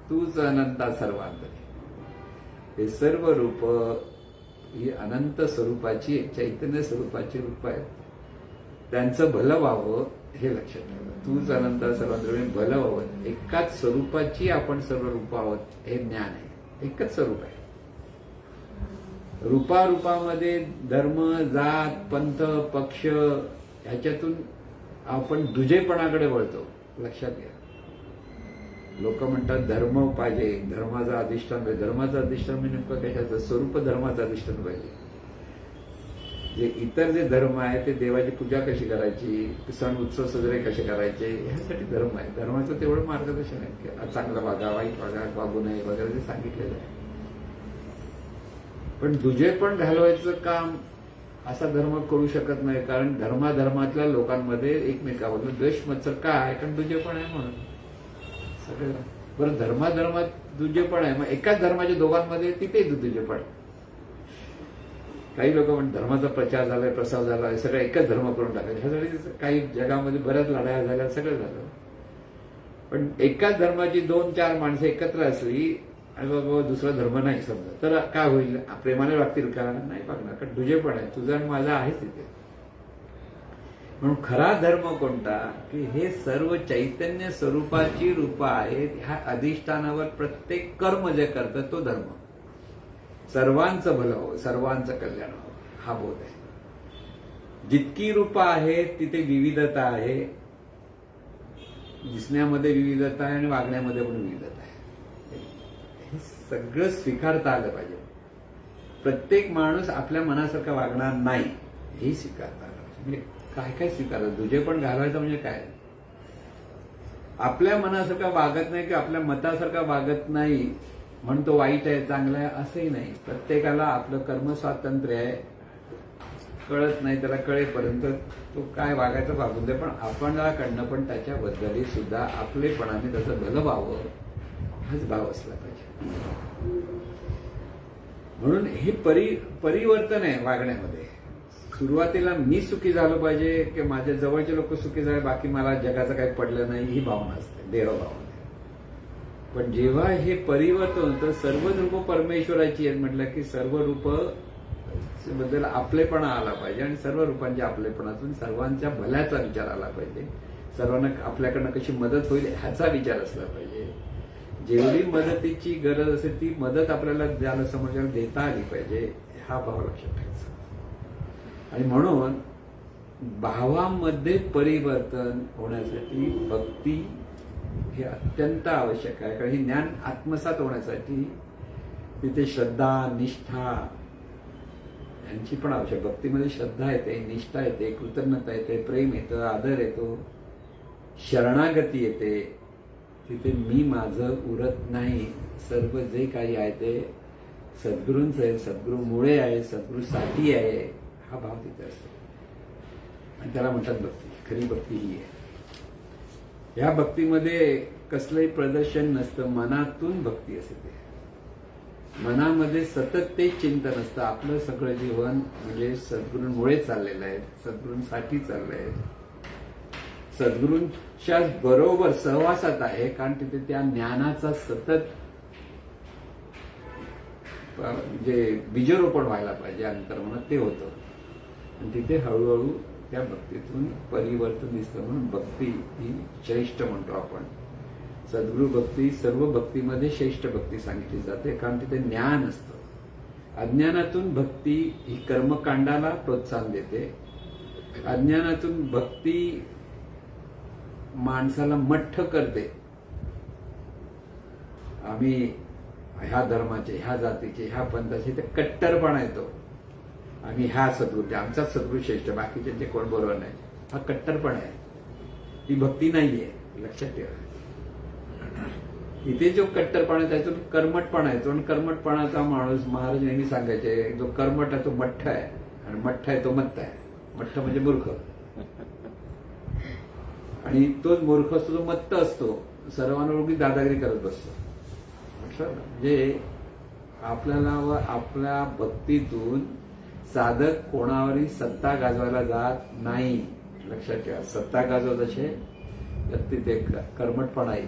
तूच अनंता सर्वांत, हे सर्व रूप ही अनंत स्वरूपाची चैतन्य स्वरूपाची रूप आहेत. त्यांचं भलं व्हावं हे लक्षात ठेवा. तूच अनंत सर्वांत भलं व्हावं. एकाच स्वरूपाची आपण सर्व रूप आहोत हे ज्ञान आहे. एकच स्वरूप आहे. रूपारूपामध्ये धर्म, जात, पंथ, पक्ष ह्याच्यातून आपण दुजेपणाकडे वळतो. लक्षात घ्या. लोक म्हणतात धर्म पाहिजे, धर्माचं अधिष्ठान पाहिजे. धर्माचं अधिष्ठान म्हणजे नेमकं कशाचं? स्वरूप धर्माचं अधिष्ठान पाहिजे. जे इतर जे धर्म आहे ते देवाची पूजा कशी करायची, सण उत्सव साजरे कसे करायचे, ह्यासाठी धर्म आहे. धर्माचं तेवढं मार्गदर्शन आहे की चांगलं वागा, वाईट वागा, वागू नये वगैरे ते सांगितलेलं आहे. पण दुजेपण घालवायचं काम असा धर्म करू शकत नाही. कारण धर्माधर्मातल्या लोकांमध्ये एकमेकाबद्दल द्वेष मत्सर का आहे? कारण दुजेपण आहे म्हणून. सगळं बरं, धर्माधर्मात दुजेपण आहे, मग एकाच धर्माच्या दोघांमध्ये तिथे दुजेपण. काही लोक म्हणतात धर्माचा प्रचार झालाय, प्रसार झालाय, सगळं एकच धर्म करून टाकायचं. ह्यासाठी काही जगामध्ये बऱ्याच लढाया झाल्या, सगळं झालं. पण एकाच धर्माची 2-4 माणसं एकत्र असली आणि बाबा दुसरा धर्म नाही समजा, तर काय होईल? प्रेमाने वागतील का? नाही वागणार. कारण दुजेपण आहे. तुझा आणि माझा आहेच तिथे. म्हणून खरा धर्म कोणता? की हे सर्व चैतन्य स्वरूपाची रूप आहेत. ह्या अधिष्ठानावर प्रत्येक कर्म जे करतं तो धर्म. सर्वांचं भलं व्हावं, सर्वांचं कल्याण व्हावं, हा बोध आहे. जितकी रूप आहेत तिथे विविधता आहे. दिसण्यामध्ये विविधता आहे आणि वागण्यामध्ये पण विविधता आहे. हे सगळं स्वीकारता आलं पाहिजे. प्रत्येक माणूस आपल्या मनासारखा वागणार नाही हे स्वीकारता आलं पाहिजे. म्हणजे काय काय स्वीकारलं? तुझे पण घालवायचं म्हणजे काय? आपल्या मनासारखा वागत नाही की आपल्या मतासारखा वागत नाही म्हणून तो वाईट आहे, चांगला आहे असंही नाही. प्रत्येकाला आपलं कर्मस्वातंत्र्य आहे. कळत नाही त्याला कळेपर्यंत तो काय वागायचं वागून दे. पण आपणाकडनं पण त्याच्याबद्दल सुद्धा आपलेपणाने त्याचं भलं व्हावं हाच भाव असला पाहिजे. म्हणून हे परिवर्तन आहे वागण्यामध्ये. सुरुवातीला मी सुखी झालो पाहिजे की माझ्या जवळचे लोक सुखी झाले, बाकी मला जगाचं काही पडलं नाही, ही भावना असते, देहभावना. पण जेव्हा हे परिवर्तन होतं, सर्व रूप परमेश्वराची आहेत म्हटलं की सर्व रूप बद्दल आपलेपणा आला पाहिजे आणि सर्व रूपांच्या आपलेपणातून सर्वांच्या भल्याचा विचार आला पाहिजे. सर्वांना आपल्याकडनं कशी मदत होईल ह्याचा विचार असला पाहिजे. जेवढी मदतीची गरज असेल ती मदत आपल्याला ज्याला समोरच्याला देता आली पाहिजे, हा भाव लक्षात ठेवायचा. आणि म्हणून भावामध्ये परिवर्तन होण्यासाठी भक्ती हे अत्यंत आवश्यक आहे. कारण हे ज्ञान आत्मसात होण्यासाठी तिथे श्रद्धा, निष्ठा यांची पण आवश्यक. भक्तीमध्ये श्रद्धा येते, निष्ठा येते, कृतज्ञता येते, प्रेम येतं, आदर येतो, शरणागती येते. तिथे मी माझं उरत नाही. सर्व जे काही आहे ते सद्गुरूंच आहे, सद्गुरूमुळे आहे, सद्गुरूसाठी आहे, हा भाव तिथे असतो. आणि त्याला म्हणतात भक्ती. खरी भक्ती ही आहे. या भक्तीमध्ये कसलंही प्रदर्शन नसतं, मनातून भक्ती असते. मनामध्ये सतत ते चिंतन असतं. आपलं सगळं जीवन म्हणजे सद्गुरूंमुळे चाललेलं आहे, सद्गुरूंसाठी चाललंय, सद्गुरूंच्या बरोबर सहवासात आहे. कारण तिथे त्या ज्ञानाचा सतत म्हणजे बीजरोपण व्हायला पाहिजे अंतर्मनात, ते होतं. आणि तिथे हळूहळू त्या भक्तीतून परिवर्तन दिसतं. म्हणून भक्ती ही श्रेष्ठ म्हणतो आपण. सद्गुरू भक्ती सर्व भक्तीमध्ये श्रेष्ठ भक्ती सांगितली जाते, कारण तिथे ज्ञान असतं. अज्ञानातून भक्ती ही कर्मकांडाला प्रोत्साहन देते. अज्ञानातून भक्ती माणसाला मठ्ठ करते. आम्ही ह्या धर्माचे, ह्या जातीचे, ह्या पंथाचे, ते कट्टरपणा येतो. आम्ही ह्या सद्गुरू, आमचाच सद्गुरू श्रेष्ठ, बाकीच्यांचे कोण बरोबर नाही, हा कट्टरपणा आहे. ती भक्ती नाहीये, लक्षात ठेवा. इथे जो कट्टरपणा आहे त्यातून कर्मटपणा येतो. आणि कर्मटपणाचा माणूस, महाराज नेहमी सांगायचे, जो कर्मट आहे तो मठ्ठ आहे आणि मठ्ठ आहे तो मत्त आहे. मठ्ठ म्हणजे मूर्ख, आणि तोच मूर्ख असतो, तो मत्त असतो, सर्वांना उगी दादागिरी करत बसतो. म्हणजे आपल्याला व आपल्या भक्तीतून साधक कोणावरही सत्ता गाजवायला जात नाही, लक्षात ठेवा. सत्ता गाजवत असे तर तिथे कर्मटपणा आहे.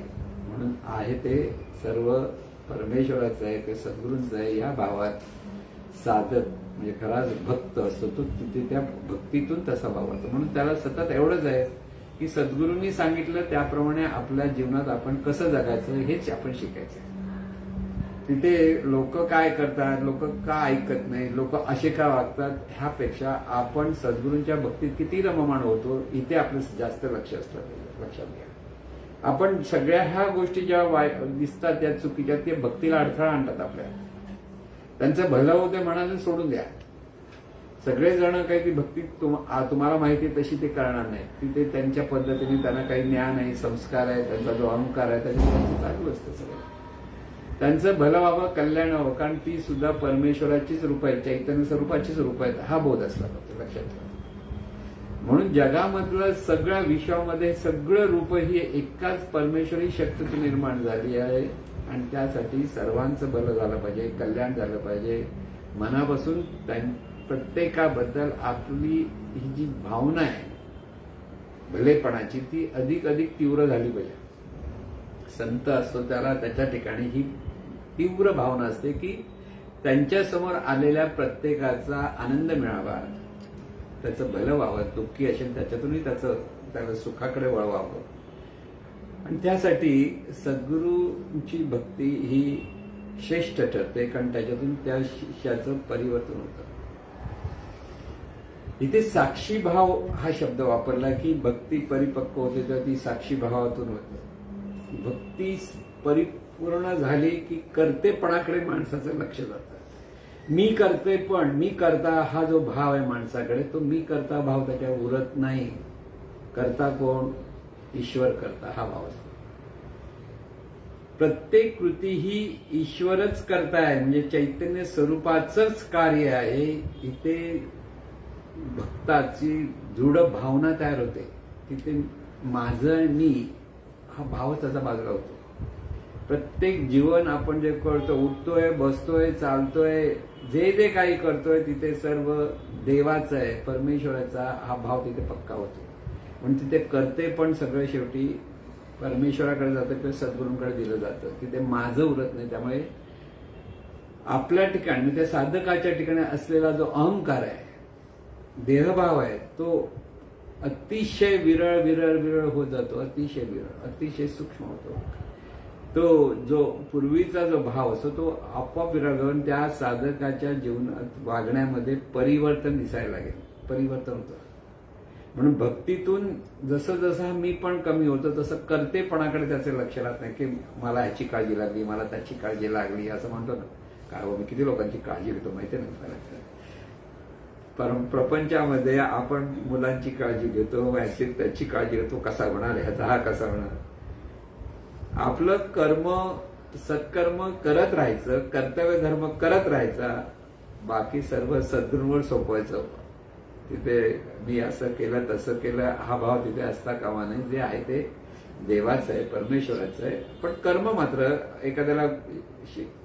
म्हणून आहे ते सर्व परमेश्वराचं आहे, ते सद्गुरूंचं आहे. या भावात साधक म्हणजे खराच भक्त असतो तो तिथे त्या भक्तीतून तसा भाव होतो. म्हणून त्याला सतत एवढंच आहे की सद्गुरूंनी सांगितलं त्याप्रमाणे आपल्या जीवनात आपण कसं जगायचं हेच आपण शिकायचं. तिथे लोक काय करतात, लोक का ऐकत नाही, लोक असे का वागतात, ह्यापेक्षा आपण सद्गुरूंच्या भक्तीत किती रममाण होतो इथे आपलं जास्त लक्ष असलं पाहिजे. लक्षात घ्या, आपण सगळ्या ह्या गोष्टी ज्या दिसतात त्या चुकीच्या ते भक्तीला अडथळा आणतात. आपल्या त्यांचं भलं होते म्हणाले सोडून द्या. सगळेजण काही ती भक्ती तुम्हाला माहिती तशी ते करणार नाही. तिथे त्यांच्या पद्धतीने त्यांना काही ज्ञान आहे, संस्कार आहे, त्यांचा जो अहंकार आहे त्याच्यामध्ये चालू असतं सगळं. त्यांचं भलं व्हावं, कल्याण व्हावं, कारण ती सुद्धा परमेश्वराचीच रूप आहेत, चैतन्य स्वरूपाचीच रूप आहेत हा बोध असला पाहिजे. लक्षात ठेवा. म्हणून जगामधलं सगळ्या विश्वामध्ये सगळं रूप ही एकाच परमेश्वरी शक्तीतून निर्माण झाली आहे आणि त्यासाठी सर्वांचं भलं झालं पाहिजे, कल्याण झालं पाहिजे. मनापासून प्रत्येकाबद्दल आपली ही जी भावना आहे भलेपणाची ती अधिक तीव्र झाली पाहिजे. संत असतो त्याला त्याच्या ठिकाणी ही तीव्र भावना असते की त्यांच्यासमोर आलेल्या प्रत्येकाचा आनंद मिळावा, त्याचं भलं व्हावं, दुःखी असेल त्याच्यातूनही त्याला सुखाकडे वळवावं. आणि त्यासाठी सद्गुरूंची भक्ती ही श्रेष्ठ ठरते, कारण त्याच्यातून त्या शिष्याचं परिवर्तन होतं. इथे साक्षी भाव हा शब्द वापरला की भक्ती परिपक्व होते तेव्हा ती साक्षी भावातून होते. भक्ती परिपूर्ण झाली की कर्तेपणाकडे माणसाचं लक्ष जातं. मी करते पण मी करता हा जो भाव आहे माणसाकडे तो मी करता भाव त्याच्या उरत नाही. करता कोण? ईश्वर करता हा भाव असतो. प्रत्येक कृती ही ईश्वरच करताय म्हणजे चैतन्य स्वरूपाचंच कार्य आहे. इथे भक्ताची दृढ भावना तयार होते. तिथे माझं मी हा भाव त्याचा बाजूला होतो. प्रत्येक जीवन आपण जे करतो, उठतोय, बसतोय, चालतोय, जे काही करतोय तिथे सर्व देवाचं आहे, परमेश्वराचा हा भाव तिथे पक्का होतो. म्हणून तिथे करते पण सगळं शेवटी परमेश्वराकडे जातं किंवा सद्गुरूंकडे दिलं जातं. तिथे माझं उरत नाही. त्यामुळे आपल्या ठिकाणी म्हणजे साधकाच्या ठिकाणी असलेला जो अहंकार आहे, देहभाव आहे, तो अतिशय विरळ होत जातो. अतिशय विरळ, अतिशय सूक्ष्म होतो. तो जो पूर्वीचा जो भाव असतो तो आपोआप विरळ होऊन त्या साधकाच्या जीवनात वागण्यामध्ये परिवर्तन दिसायला लागेल. परिवर्तन होतं. म्हणून भक्तीतून जसं मी पण कमी होतो तसं कर्तेपणाकडे त्याचे लक्ष राहत नाही की मला ह्याची काळजी लागली, मला त्याची काळजी लागली असं म्हणतो ना. काय हो, मी किती लोकांची काळजी घेतो माहिती नाही मला. प्रपंचामध्ये आपण मुलांची काळजी घेतो, त्याची काळजी घेतो, कसा होणार ह्याचा हा कसा होणार. आपलं कर्म सत्कर्म करत राहायचं, कर्तव्य धर्म करत राहायचा, बाकी सर्व सद्गुरूंवर सोपवायचं. तिथे मी असं केलं तसं केलं हा भाव तिथे असता कामा नाही. जे आहे ते देवाचं आहे, परमेश्वराचं आहे. पण कर्म मात्र एखाद्याला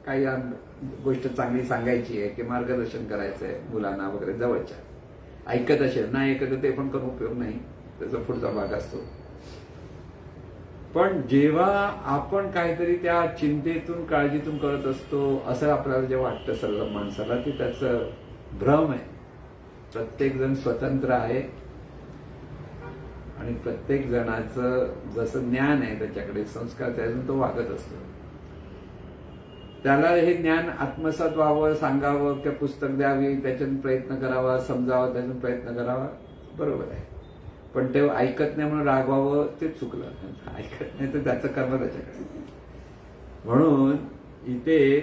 काही गोष्ट चांगली सांगायची आहे की मार्गदर्शन करायचं आहे मुलांना वगैरे जवळच्या, ऐकत असेल नाही ऐकत ते पण करून उपयोग नाही, त्याचा पुढचा भाग असतो. पण जेव्हा आपण काहीतरी त्या चिंतेतून काळजीतून करत असतो असं आपल्याला जेव्हा वाटतं सर्व माणसाला, ते त्याचं भ्रम आहे. प्रत्येक जण स्वतंत्र आहे आणि प्रत्येक जणाचं जसं ज्ञान आहे त्याच्याकडे संस्कार त्यातून तो वागत असतो. त्याला हे ज्ञान आत्मसात व्हावं, सांगावं किंवा पुस्तक द्यावी, त्याच्यातून प्रयत्न करावा, समजावं, त्यातून प्रयत्न करावा, बरोबर आहे. पण ते ऐकत नाही म्हणून रागवावं ते चुकलं. ऐकत नाही तर त्याचं कर्म त्याच्याकडे. म्हणून इथे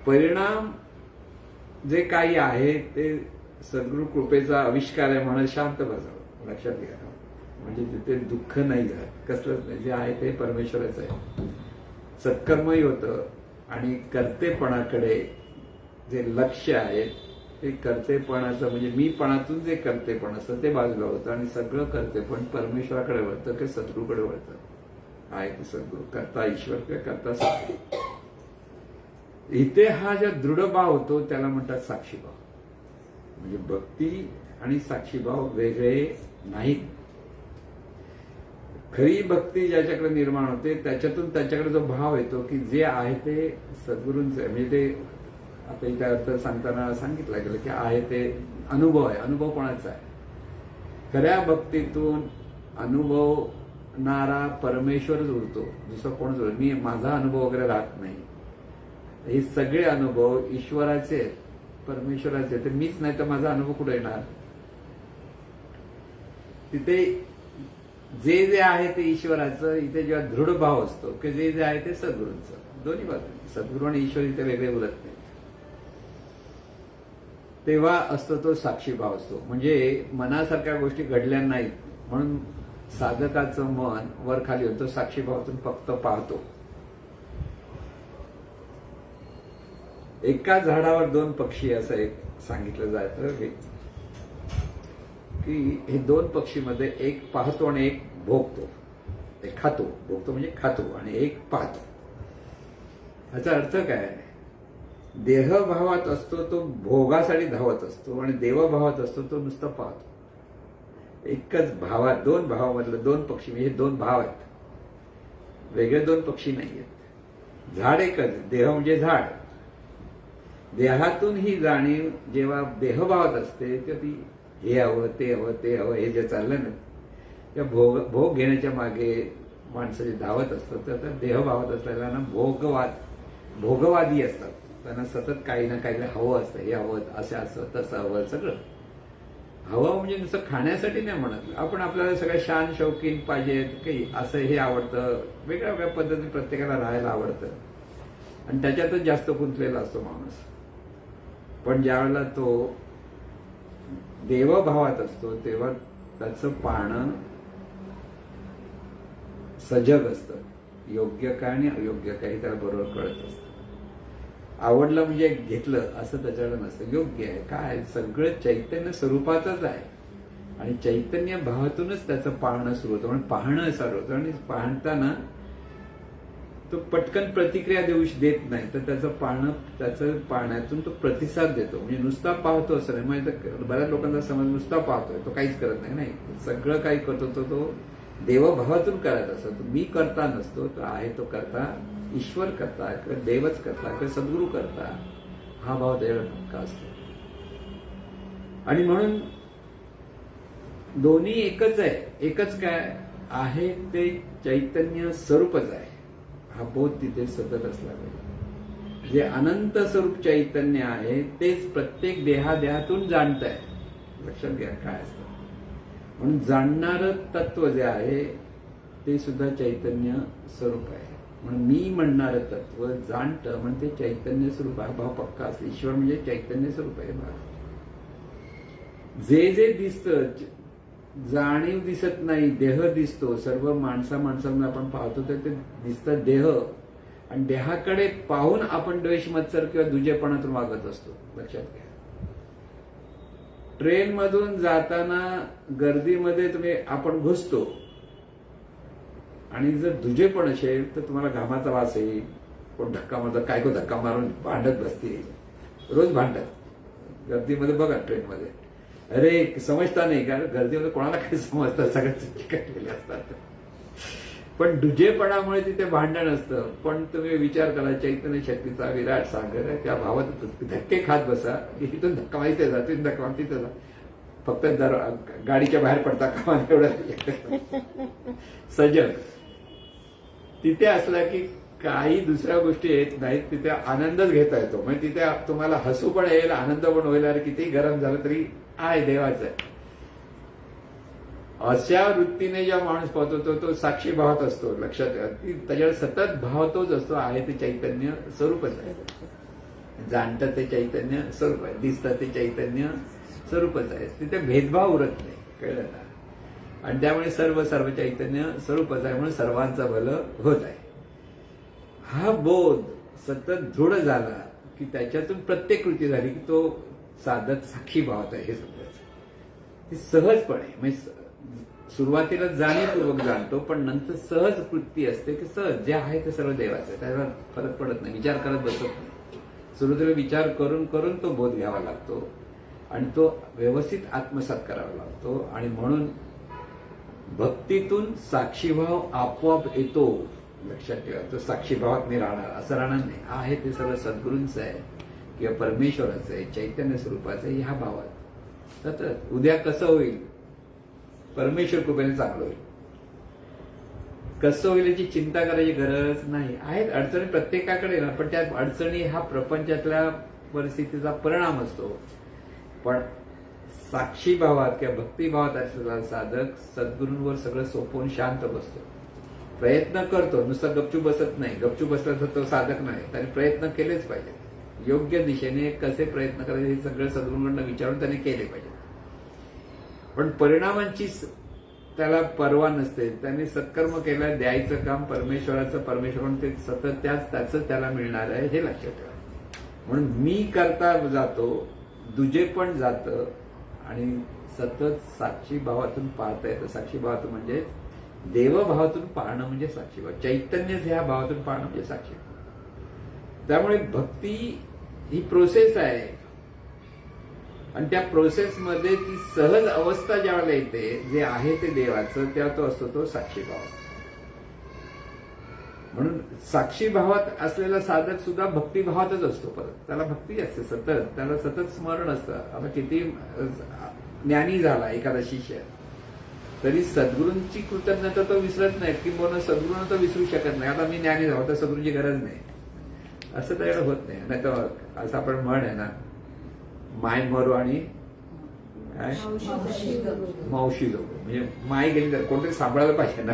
परिणाम जे काही आहे ते सद्गुरू कृपेचा आविष्कार आहे म्हणून शांत बसावं. लक्षात घ्या. म्हणजे तिथे दुःख नाही घरात, कसलंच नाही. जे आहे ते परमेश्वराचं आहे. सत्कर्मही होतं आणि कर्तेपणाकडे जे लक्ष आहे ते कर्तेपणाचं म्हणजे मीपणातून जे कर्तेपण असतं ते बाजूला होतं आणि सगळं कर्तेपण परमेश्वराकडे वळतं की सद्गुरूकडे वळतं. आहे ते सद्गुरू कर्ता ईश्वर किंवा कर्ता सद्गुरू. इथे हा ज्या दृढभाव होतो त्याला म्हणतात साक्षीभाव. म्हणजे भक्ती आणि साक्षीभाव वेगळे नाहीत. खरी भक्ती ज्याच्याकडे निर्माण होते त्याच्यातून त्याच्याकडे जो भाव येतो की जे आहे ते सद्गुरूंचं आहे. म्हणजे ते आता इथे अर्थ सांगताना सांगितलं गेलं की आहे ते अनुभव आहे. अनुभव कोणाचा आहे? खऱ्या भक्तीतून अनुभवणारा परमेश्वरच उरतो, दुसरं कोणच उरत. मी माझा अनुभव वगैरे राहत नाही. हे सगळे अनुभव ईश्वराचे आहेत, परमेश्वराचे. तर मीच नाही तर माझा अनुभव कुठे येणार? तिथे जे जे आहे ते ईश्वराचं, इथे जेव्हा दृढ भाव असतो की जे जे आहे ते सद्गुरूंचं. दोन्ही बाजू, सद्गुरू आणि ईश्वर इथे वेगळे उरत नाहीत. तेव्हा असतो तो साक्षी भाव असतो. म्हणजे मनासारख्या गोष्टी घडल्या नाहीत म्हणून साधकाचं मन वर खाली होतं, साक्षी भावातून फक्त पाहतो. एका झाडावर दोन पक्षी असं एक सांगितलं जातं की हे दोन पक्षीमध्ये एक पाहतो आणि एक भोगतो. एक खातो, भोगतो म्हणजे खातो, आणि एक पाहतो. ह्याचा अर्थ काय? देहभावात असतो तो भोगासाठी धावत असतो, आणि देवभावात असतो तो नुसतं पाहतो. एकच भावात, दोन भावामधलं दोन पक्षी म्हणजे दोन भाव आहेत, वेगळे दोन पक्षी नाही आहेत. झाड एकच, देह म्हणजे झाड. देहातून ही जाणीव जेव्हा देहभावात असते तेव्हा ती हे हवं ते हवं ते हवं हे जे चाललं ना, त्या भोग घेण्याच्या मागे माणसं जे धावत असतात तर देहभावात असलेला ना भोगवादी असतात. त्यांना सतत काही ना काही हवं असतं, हे हवं, असं असं तसं हवं. सगळं हवं म्हणजे नुसतं खाण्यासाठी नाही म्हणत आपण. आपल्याला सगळं शान शौकीन पाहिजे, काही असं हे आवडतं, वेगळ्या वेगळ्या पद्धती प्रत्येकाला राहायला आवडतं, आणि त्याच्यातच जास्त गुंतलेला असतो माणूस. पण ज्यावेळेला तो देवभावात असतो तेव्हा त्याचं पाहणं सजग असतं. योग्य काय आणि अयोग्य काही त्याला बरोबर कळत असतं. आवडलं म्हणजे घेतलं असं त्याच्याकडे नसतं. योग्य आहे काय, सगळं चैतन्य स्वरूपाचंच आहे, आणि चैतन्य भावातूनच त्याचं पाहणं सुरू होतं. म्हणून पाहणं सुरू होतं, आणि पाहताना तो पटकन प्रतिक्रिया देत नाही, तर त्याचं पाहण्यातून तो प्रतिसाद देतो. म्हणजे नुसता पाहतो असं नाही. म्हणजे बऱ्याच लोकांचा समज नुसता पाहतोय, तो काहीच करत नाही. सगळं काही करतो तो देवभावातून करत असतो. तो मी करता नसतो, तो आहे तो करता ईश्वर करता किंवा देवच करता किंवा सद्गुरू करता, हा भाव त्याच्याकडे पक्का असतो. आणि म्हणून दोन्ही एकच आहे. एकच काय आहे ते चैतन्य स्वरूपच आहे, हा बोध तिथे सतत असला पाहिजे. जे अनंत स्वरूप चैतन्य आहे तेच प्रत्येक देहातून जाणत आहे. लक्षात घ्या काय असतं. म्हणून जाणणारं तत्व जे आहे ते सुद्धा चैतन्य स्वरूप आहे. म्हणून मी म्हणणारं तत्व जाणतं म्हणजे चैतन्य स्वरूप, हा भाव पक्का असतो. ईश्वर म्हणजे चैतन्य स्वरूप आहे. जे जे दिसतं, जाणीव दिसत नाही, देह दिसतो. सर्व माणसांना आपण पाहतो तर ते दिसतं देह, आणि देहाकडे पाहून आपण द्वेष, मत्सर किंवा दुजेपणातून वागत असतो. लक्षात घ्या. ट्रेनमधून जाताना गर्दीमध्ये आपण घुसतो, आणि जर दुजेपण असेल तर तुम्हाला घामाचा वास येईल, कोण धक्का मारतात, काय को धक्का मारून भांडत बसतील. रोज भांडत गर्दीमध्ये. बघा ट्रेनमध्ये, अरे समजता नाही का गर्दीमध्ये, कोणाला काही समजतं, सगळं चिकटलेले असतात. पण दुजेपणामुळे तिथे भांडण असतं. पण तुम्ही विचार करा, चैतन्य शक्तीचा विराट सागर आहे, त्या भावात धक्के खात बसा. इथून धक्का माहिती जा, तिथून धक्का तिथं जा, फक्त गाडीच्या बाहेर पडता कामा एवढं सजग. तिथे असला की काही दुसऱ्या गोष्टी येत नाहीत, तिथे आनंदच घेता येतो. म्हणजे तिथे तुम्हाला हसू पण येईल, आनंद पण होईल. अरे किती गरम झालं तरी आहे देवाचं आहे. अशा वृत्तीने जेव्हा माणूस पाहतो तो साक्षी भावात असतो. लक्षात घ्या, त्याच्यावर सतत भाव तोच असतो, आहे ते चैतन्य स्वरूपच आहे. जाणतं ते चैतन्य स्वरूप आहे, दिसतं ते चैतन्य स्वरूपच आहे. तिथे भेदभाव उरत नाही. कळलं ना? आणि त्यामुळे सर्व चैतन्य स्वरूपच आहे, म्हणून सर्वांचं भलं होत आहे. हा बोध सतत दृढ झाला की त्याच्यातून प्रत्येक कृती झाली की तो साधक साक्षी भावात आहे हे समजायचं. ती सहजपणे, म्हणजे सुरुवातीला जाणीवपूर्वक जाणतो, पण नंतर सहज कृती असते की सहज जे आहे ते सर्व देवाचं आहे, त्याला फरक पडत नाही, विचार करत बसत नाही. सुरुवातीला विचार करून करून तो बोध घ्यावा लागतो, आणि तो व्यवस्थित आत्मसात करावा लागतो. आणि म्हणून भक्तीतून साक्षीभाव आपोआप येतो. लक्षात ठेवा, तो साक्षीभावात नाही राहणार, असं राहणार नाही. आहे ते सर्व सद्गुरूंचं आहे. किंवा परमेश्वराचं आहे, चैतन्य स्वरूपाचं आहे, ह्या भावात सतत उद्या कसं होईल, परमेश्वर कृपेने चांगलं होईल, कसं होईल याची चिंता करायची गरज नाही. आहेत अडचणी प्रत्येकाकडे ना, पण त्या अडचणी हा प्रपंचातल्या परिस्थितीचा परिणाम असतो. पण साक्षी भावात किंवा भक्तिभावात असलेला साधक सद्गुरूंवर सगळं सोपवून शांत बसतो, प्रयत्न करतो, नुसता गपचूप बसत नाही. गपचूप बसला तर तो साधक नाही, त्याने प्रयत्न केलेच पाहिजे. योग्य दिशेने कसे प्रयत्न करायचे हे सगळं सद्गुरूंकडून विचारून त्याने केले पाहिजे. पण परिणामांची त्याला पर्वा नसते. त्याने सत्कर्म केलं, द्यायचं काम परमेश्वराचं, परमेश्वराकडून ते सतत त्याच त्याला मिळणार आहे हे लक्षात ठेवा. म्हणून मी करता जातो, दुजे पण जातं आणि सतत साक्षी भावातून पाहता येतं. साक्षी भावातून म्हणजे देवभावातून पाहणं म्हणजे साक्षीभाव, चैतन्य ह्या भावातून पाहणं म्हणजे साक्षी. त्यामुळे भक्ती ही प्रोसेस आहे आणि त्या प्रोसेसमध्ये ती सहज अवस्था ज्यावेळेला येते, जे आहे ते देवाचं, तेव्हा तो असतो तो साक्षीभाव. म्हणून साक्षी भावात असलेला साधक सुद्धा भक्तिभावातच असतो. परत त्याला भक्ती असते सतत, त्याला सतत स्मरण असतं. आता किती ज्ञानी झाला एखादा शिष्य तरी सद्गुरूंची कृतज्ञता तो विसरत नाही, किंवा सद्गुरूंना तो विसरू शकत नाही. आता मी ज्ञानी झालो तर सद्गुरूंची गरज नाही असं त्याला होत नाही. नाही तर असं आपण म्हण आहे ना, माय मरो आणि काय मावशी जगो, म्हणजे माय गेली तर कोणतरी सांभाळायला पाहिजे ना.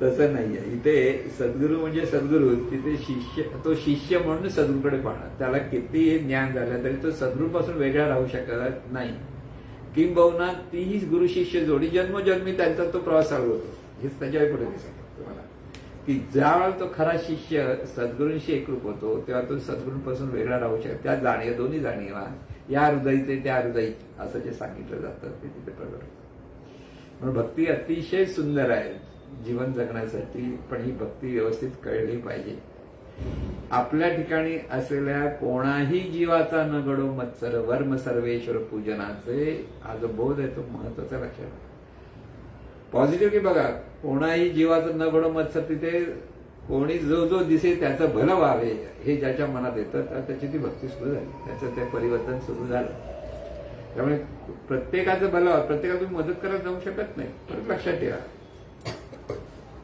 तसं नाहीये. इथे सद्गुरू म्हणजे सद्गुरू, तिथे शिष्य, तो शिष्य म्हणून सद्गुरूकडे पाहणार. त्याला कितीही ज्ञान झालं तरी तो सद्गुरूपासून वेगळा राहू शकत नाही. किंबहुना तीही गुरु शिष्य जोडी जन्मोजन्मी त्यांचा तो प्रवास चालू होतो. हेच त्याच्या पुढे दिसत तुम्हाला की ज्यावेळेला तो खरा शिष्य सद्गुरूंशी एकरूप होतो तेव्हा तो सद्गुरूंपासून वेगळा राहू शकतो. त्या जाणीव, दोन्ही जाणीवा, या हृदयचे त्या हृदयी असं जे सांगितलं जातं ते तिथे प्रगट होतं. म्हणून भक्ती अतिशय सुंदर आहे जीवन जगण्यासाठी, पण ही भक्ती व्यवस्थित कळली पाहिजे. आपल्या ठिकाणी असलेल्या कोणाही जीवाचा न घडो मत्सर, वर्म सर्वेश्वर पूजनाचे हा जो बोध आहे तो महत्वाचा लक्षात. पॉझिटिव्हली बघा, कोणाही जीवाचं न घडो मत्सर, तिथे कोणी जो जो दिसेल त्याचं भलं व्हावे हे ज्याच्या मनात येतं त्याची ती भक्ती सुरू झाली, त्याचं ते परिवर्तन सुरू झालं. त्यामुळे प्रत्येकाचं भलं व्हावं, प्रत्येकाला तुम्ही मदत करायला जाऊ शकत नाही. परत लक्षात ठेवा,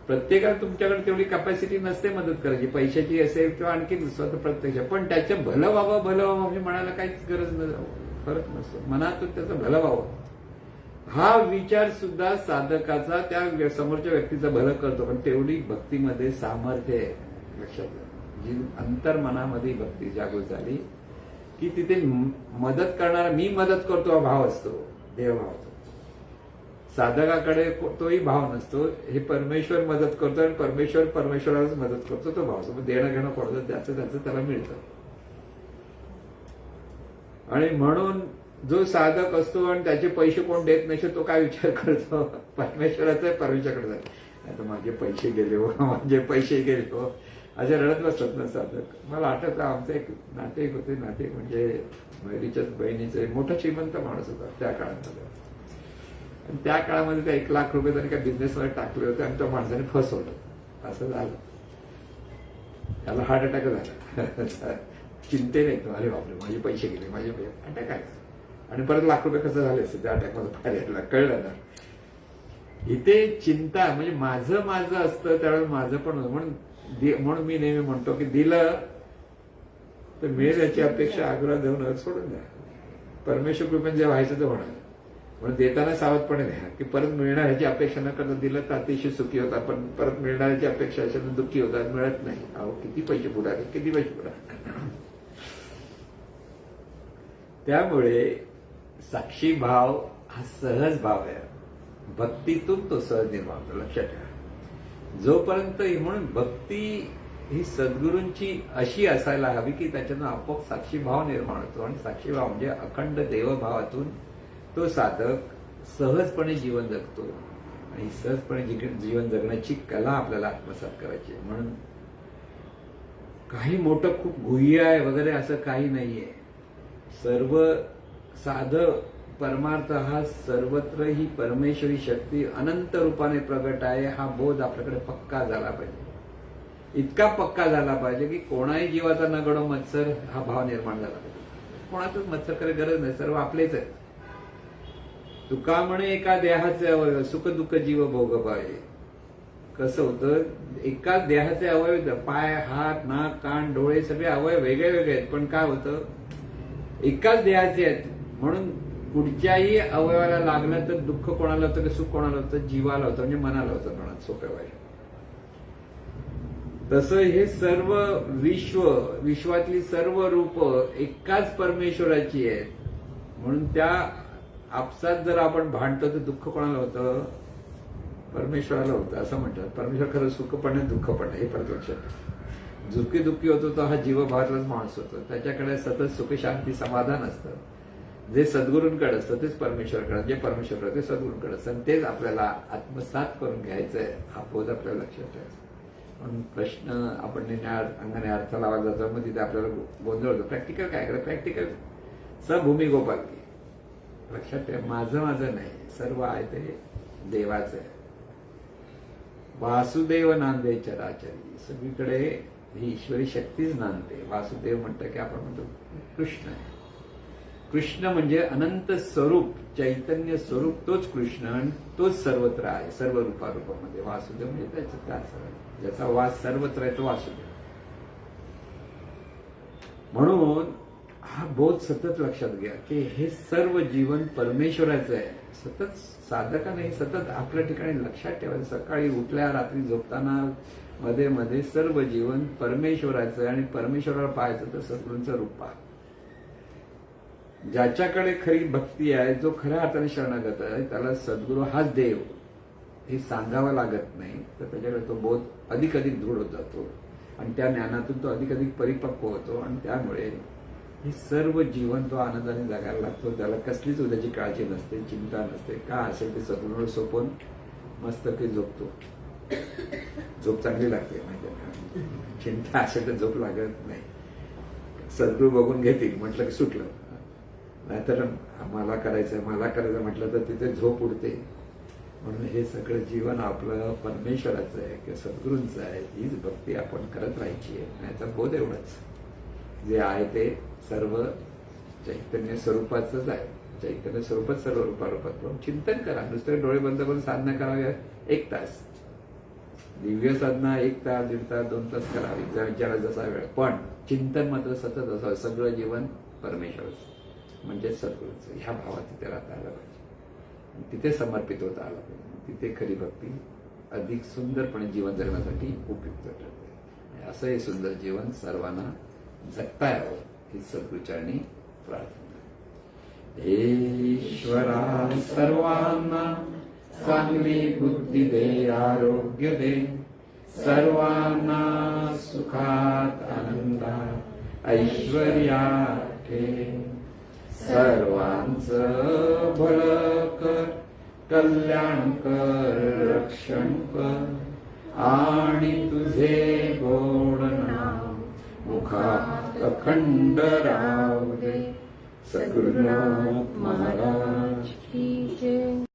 प्रत्येकाला तुमच्याकडे तेवढी कॅपॅसिटी नसते मदत करायची, पैशाची असेल किंवा आणखी स्वतः प्रत्यक्ष. पण त्याचं भलं व्हावं म्हणजे म्हणायला काहीच गरज न फरक नसतो. मनातून त्याचं भलं व्हावं हा विचार सुद्धा साधकाचा त्या समोरच्या व्यक्तीचं भलं करतो. पण तेवढी भक्तीमध्ये सामर्थ्य आहे. लक्षात घ्या, जी अंतर्मनामध्ये भक्ती जागृत झाली की तिथे मदत करणारा, मी मदत करतो हा भाव असतो, देवभाव. साधकाकडे तोही भाव नसतो, हे परमेश्वर मदत करतो आणि परमेश्वर परमेश्वरालाच मदत करतो, तो भाव असतो. देणं घेणं पडतं, त्याचं त्याला मिळतं. आणि म्हणून जो साधक असतो आणि त्याचे पैसे कोण देत नाही तो काय विचार करतो, परमेश्वराचा परमेश्वराकडे जातो. आता माझे पैसे गेले हो, माझे पैसे गेले हो, असे रडत बसतात ना साधक. मला आठवतं आमचं एक नातेवाईक होते, नातेवाईक म्हणजे मैरीच्याच बहिणीचे मोठा श्रीमंत माणूस होता त्या काळामध्ये. आणि त्या काळामध्ये त्या 1 लाख रुपये त्यांनी काय बिझनेसमध्ये टाकले होते आणि त्या माणसाने फसवलं. असं झालं, त्याला हार्ट अटॅक झाला. चिंतेने एकदम, अरे बापरे माझे पैसे गेले, माझे अटॅक आहे. आणि परत लाख रुपये कसं झाले असते त्या अटॅकमध्ये फायदा कळलं ना. इथे चिंता म्हणजे माझं असतं त्यावेळेस माझं पण होतं. म्हणून मी नेहमी म्हणतो की दिलं तर मिळेल याची अपेक्षा आग्रह देऊन सोडून द्या. परमेश्वर कृपेने जे व्हायचं ते होणार. म्हणून देताना सावधपणे द्या की परत मिळणार ह्याची अपेक्षा न करता दिलं तर अतिशय सुखी होता. पण परत मिळणाऱ्याची अपेक्षा असेल तर दुःखी होतात, मिळत नाही. अहो किती पैसे बुडाले, किती पैसे बुडाले. त्यामुळे साक्षी भाव हा सहज भाव आहे. भक्तीतून तो सहज निर्माण होतो. लक्षात ठेवा, जोपर्यंत म्हणून भक्ती ही सद्गुरूंची अशी असायला हवी की त्याच्यानं आपोआप साक्षीभाव निर्माण होतो. आणि साक्षीभाव म्हणजे अखंड देवभावातून तो साधक सहजपणे जीवन जगतो. आणि सहजपणे जीवन जगण्याची कला आपल्याला आत्मसात करायची. म्हणून काही मोठं खूप गुह्य आहे वगैरे असं काही नाहीये. सर्व साध परमार्थ हा सर्वत्र ही परमेश्वरी शक्ती अनंत रूपाने प्रगट आहे हा बोध आपल्याकडे पक्का झाला पाहिजे. इतका पक्का झाला पाहिजे की कोणाही जीवाचा नगडो मत्सर हा भाव निर्माण झाला पाहिजे. कोणाचाच मत्सर करायची गरज नाही, सर्व आपलेच आहे. तुका म्हणे एका देहाचे अवयव सुख दुःख जीव भोग पाहिजे. कसं होतं, एकाच देहाचे अवयव, पाय, हात, नाक, कान, डोळे सगळे अवयव वेगळे वेगळे आहेत, पण काय होतं, एकाच देहाचे आहेत म्हणून कुठच्याही अवयवाला लागलं तर दुःख कोणाला होतं की सुख कोणाला होतं, जीवाला होतं, म्हणजे मनाला होतं. मनात सोप्या वाईट. तसं हे सर्व विश्वातली सर्व रूप एकाच परमेश्वराची आहेत. म्हणून त्या आपसात जर आपण भांडतो तर दुःख कोणाला होतं, परमेश्वराला होतं असं म्हणतात. परमेश्वर खरं सुख पण आहे दुःख पण आहे, हे परत लक्षात. दुःखी दुःखी होतो तो हा जीवभावातलाच माणूस होतो. त्याच्याकडे सतत सुख शांती समाधान असतं. जे सद्गुरूंकडे असतं तेच परमेश्वरकडे, जे परमेश्वरकडे ते सद्गुरूंकडे असतं. तेच आपल्याला आत्मसात करून घ्यायचंय, हा बोध आपल्याला लक्षात ठेवायचा. म्हणून प्रश्न आपण अंगाने अर्थ लावायला जातो, मग तिथे आपल्याला गोंधळ होतो. प्रॅक्टिकल काय करा, प्रॅक्टिकल सभूमी गोपालकी. लक्षात ठेवा, माझं नाही, सर्व आहे ते देवाचं आहे. वासुदेव नांदे चराचरी. सगळीकडे ही ईश्वरी शक्तीच नांदते. वासुदेव म्हणतं की आपण म्हणतो कृष्ण आहे. कृष्ण म्हणजे अनंत स्वरूप, चैतन्य स्वरूप, तोच कृष्ण आणि तोच सर्वत्र आहे, सर्व रूपारूपामध्ये. वासुदेव म्हणजे त्याचं काय, ज्याचा वास सर्वत्र आहे तो वासुदेव. म्हणून हा बोध सतत लक्षात घ्या की हे सर्व जीवन परमेश्वराचं आहे. सतत साधकाने सतत आपल्या ठिकाणी लक्षात ठेवायचं. सकाळी उठल्या, रात्री झोपताना, मध्ये मध्ये सर्व जीवन परमेश्वराचं आहे. आणि परमेश्वराला पाहायचं तर सद्गुरूंचं रूप पहा. ज्याच्याकडे खरी भक्ती आहे, जो खऱ्या अर्थाने शरणागत आहे, त्याला सद्गुरू हाच देव हे सांगावं लागत नाही. तर त्याच्याकडे तो बोध अधिक दृढ होत जातो आणि त्या ज्ञानातून तो अधिक परिपक्व होतो. आणि त्यामुळे हे सर्व जीवन तो आनंदाने जगायला लागतो. त्याला कसलीच उद्याची काळजी नसते, चिंता नसते. का असेल ते सद्गुरूवर सोपवून मस्त की झोपतो. झोप चांगली लागते माहिती आहे. चिंता असेल तर झोप लागत नाही. सद्गुरू बघून घेतील म्हटलं की सुटलं. नाहीतर मला करायचं म्हटलं तर तिथे झोप उडते. म्हणून हे सगळं जीवन आपलं परमेश्वराचं आहे किंवा सद्गुरूंचं आहे. हीच भक्ती आपण करत राहायची आहे. याचा बोध एवढाच, जे आहे ते सर्व चैतन्य स्वरूपाचंच आहे. चैतन्य स्वरूपच सर्व रूपारूपात. चिंतन करा. नुसते डोळे बंद करून साधना करावी 1 तास. दिव्य साधना 1 तास, 1.5 तास, 2 तास करावी, ज्याला जसा वेळ. पण चिंतन मात्र सतत असावं. सगळं जीवन परमेश्वराचं म्हणजे सद्गुरूचं, ह्या भावात तिथे राहता आलं पाहिजे. तिथे समर्पित होता आलं पाहिजे. तिथे खरी भक्ती अधिक सुंदरपणे जीवन जगण्यासाठी उपयुक्त ठरते. असं हे सुंदर जीवन सर्वांना जगता यावं ही सद्गुरूचरणी प्रार्थना. ईश्वरा सर्वांना चांगली बुद्धी दे, आरोग्य दे, सर्वांना सुखात आनंदात ऐश्वर्यात ठेव. सर्वांचं भलं कर, कल्याण कर, रक्षण कर आणि तुझे गोड नाम मुखात अखंड राहू दे. सद्गुरुनाथ महाराज की जय.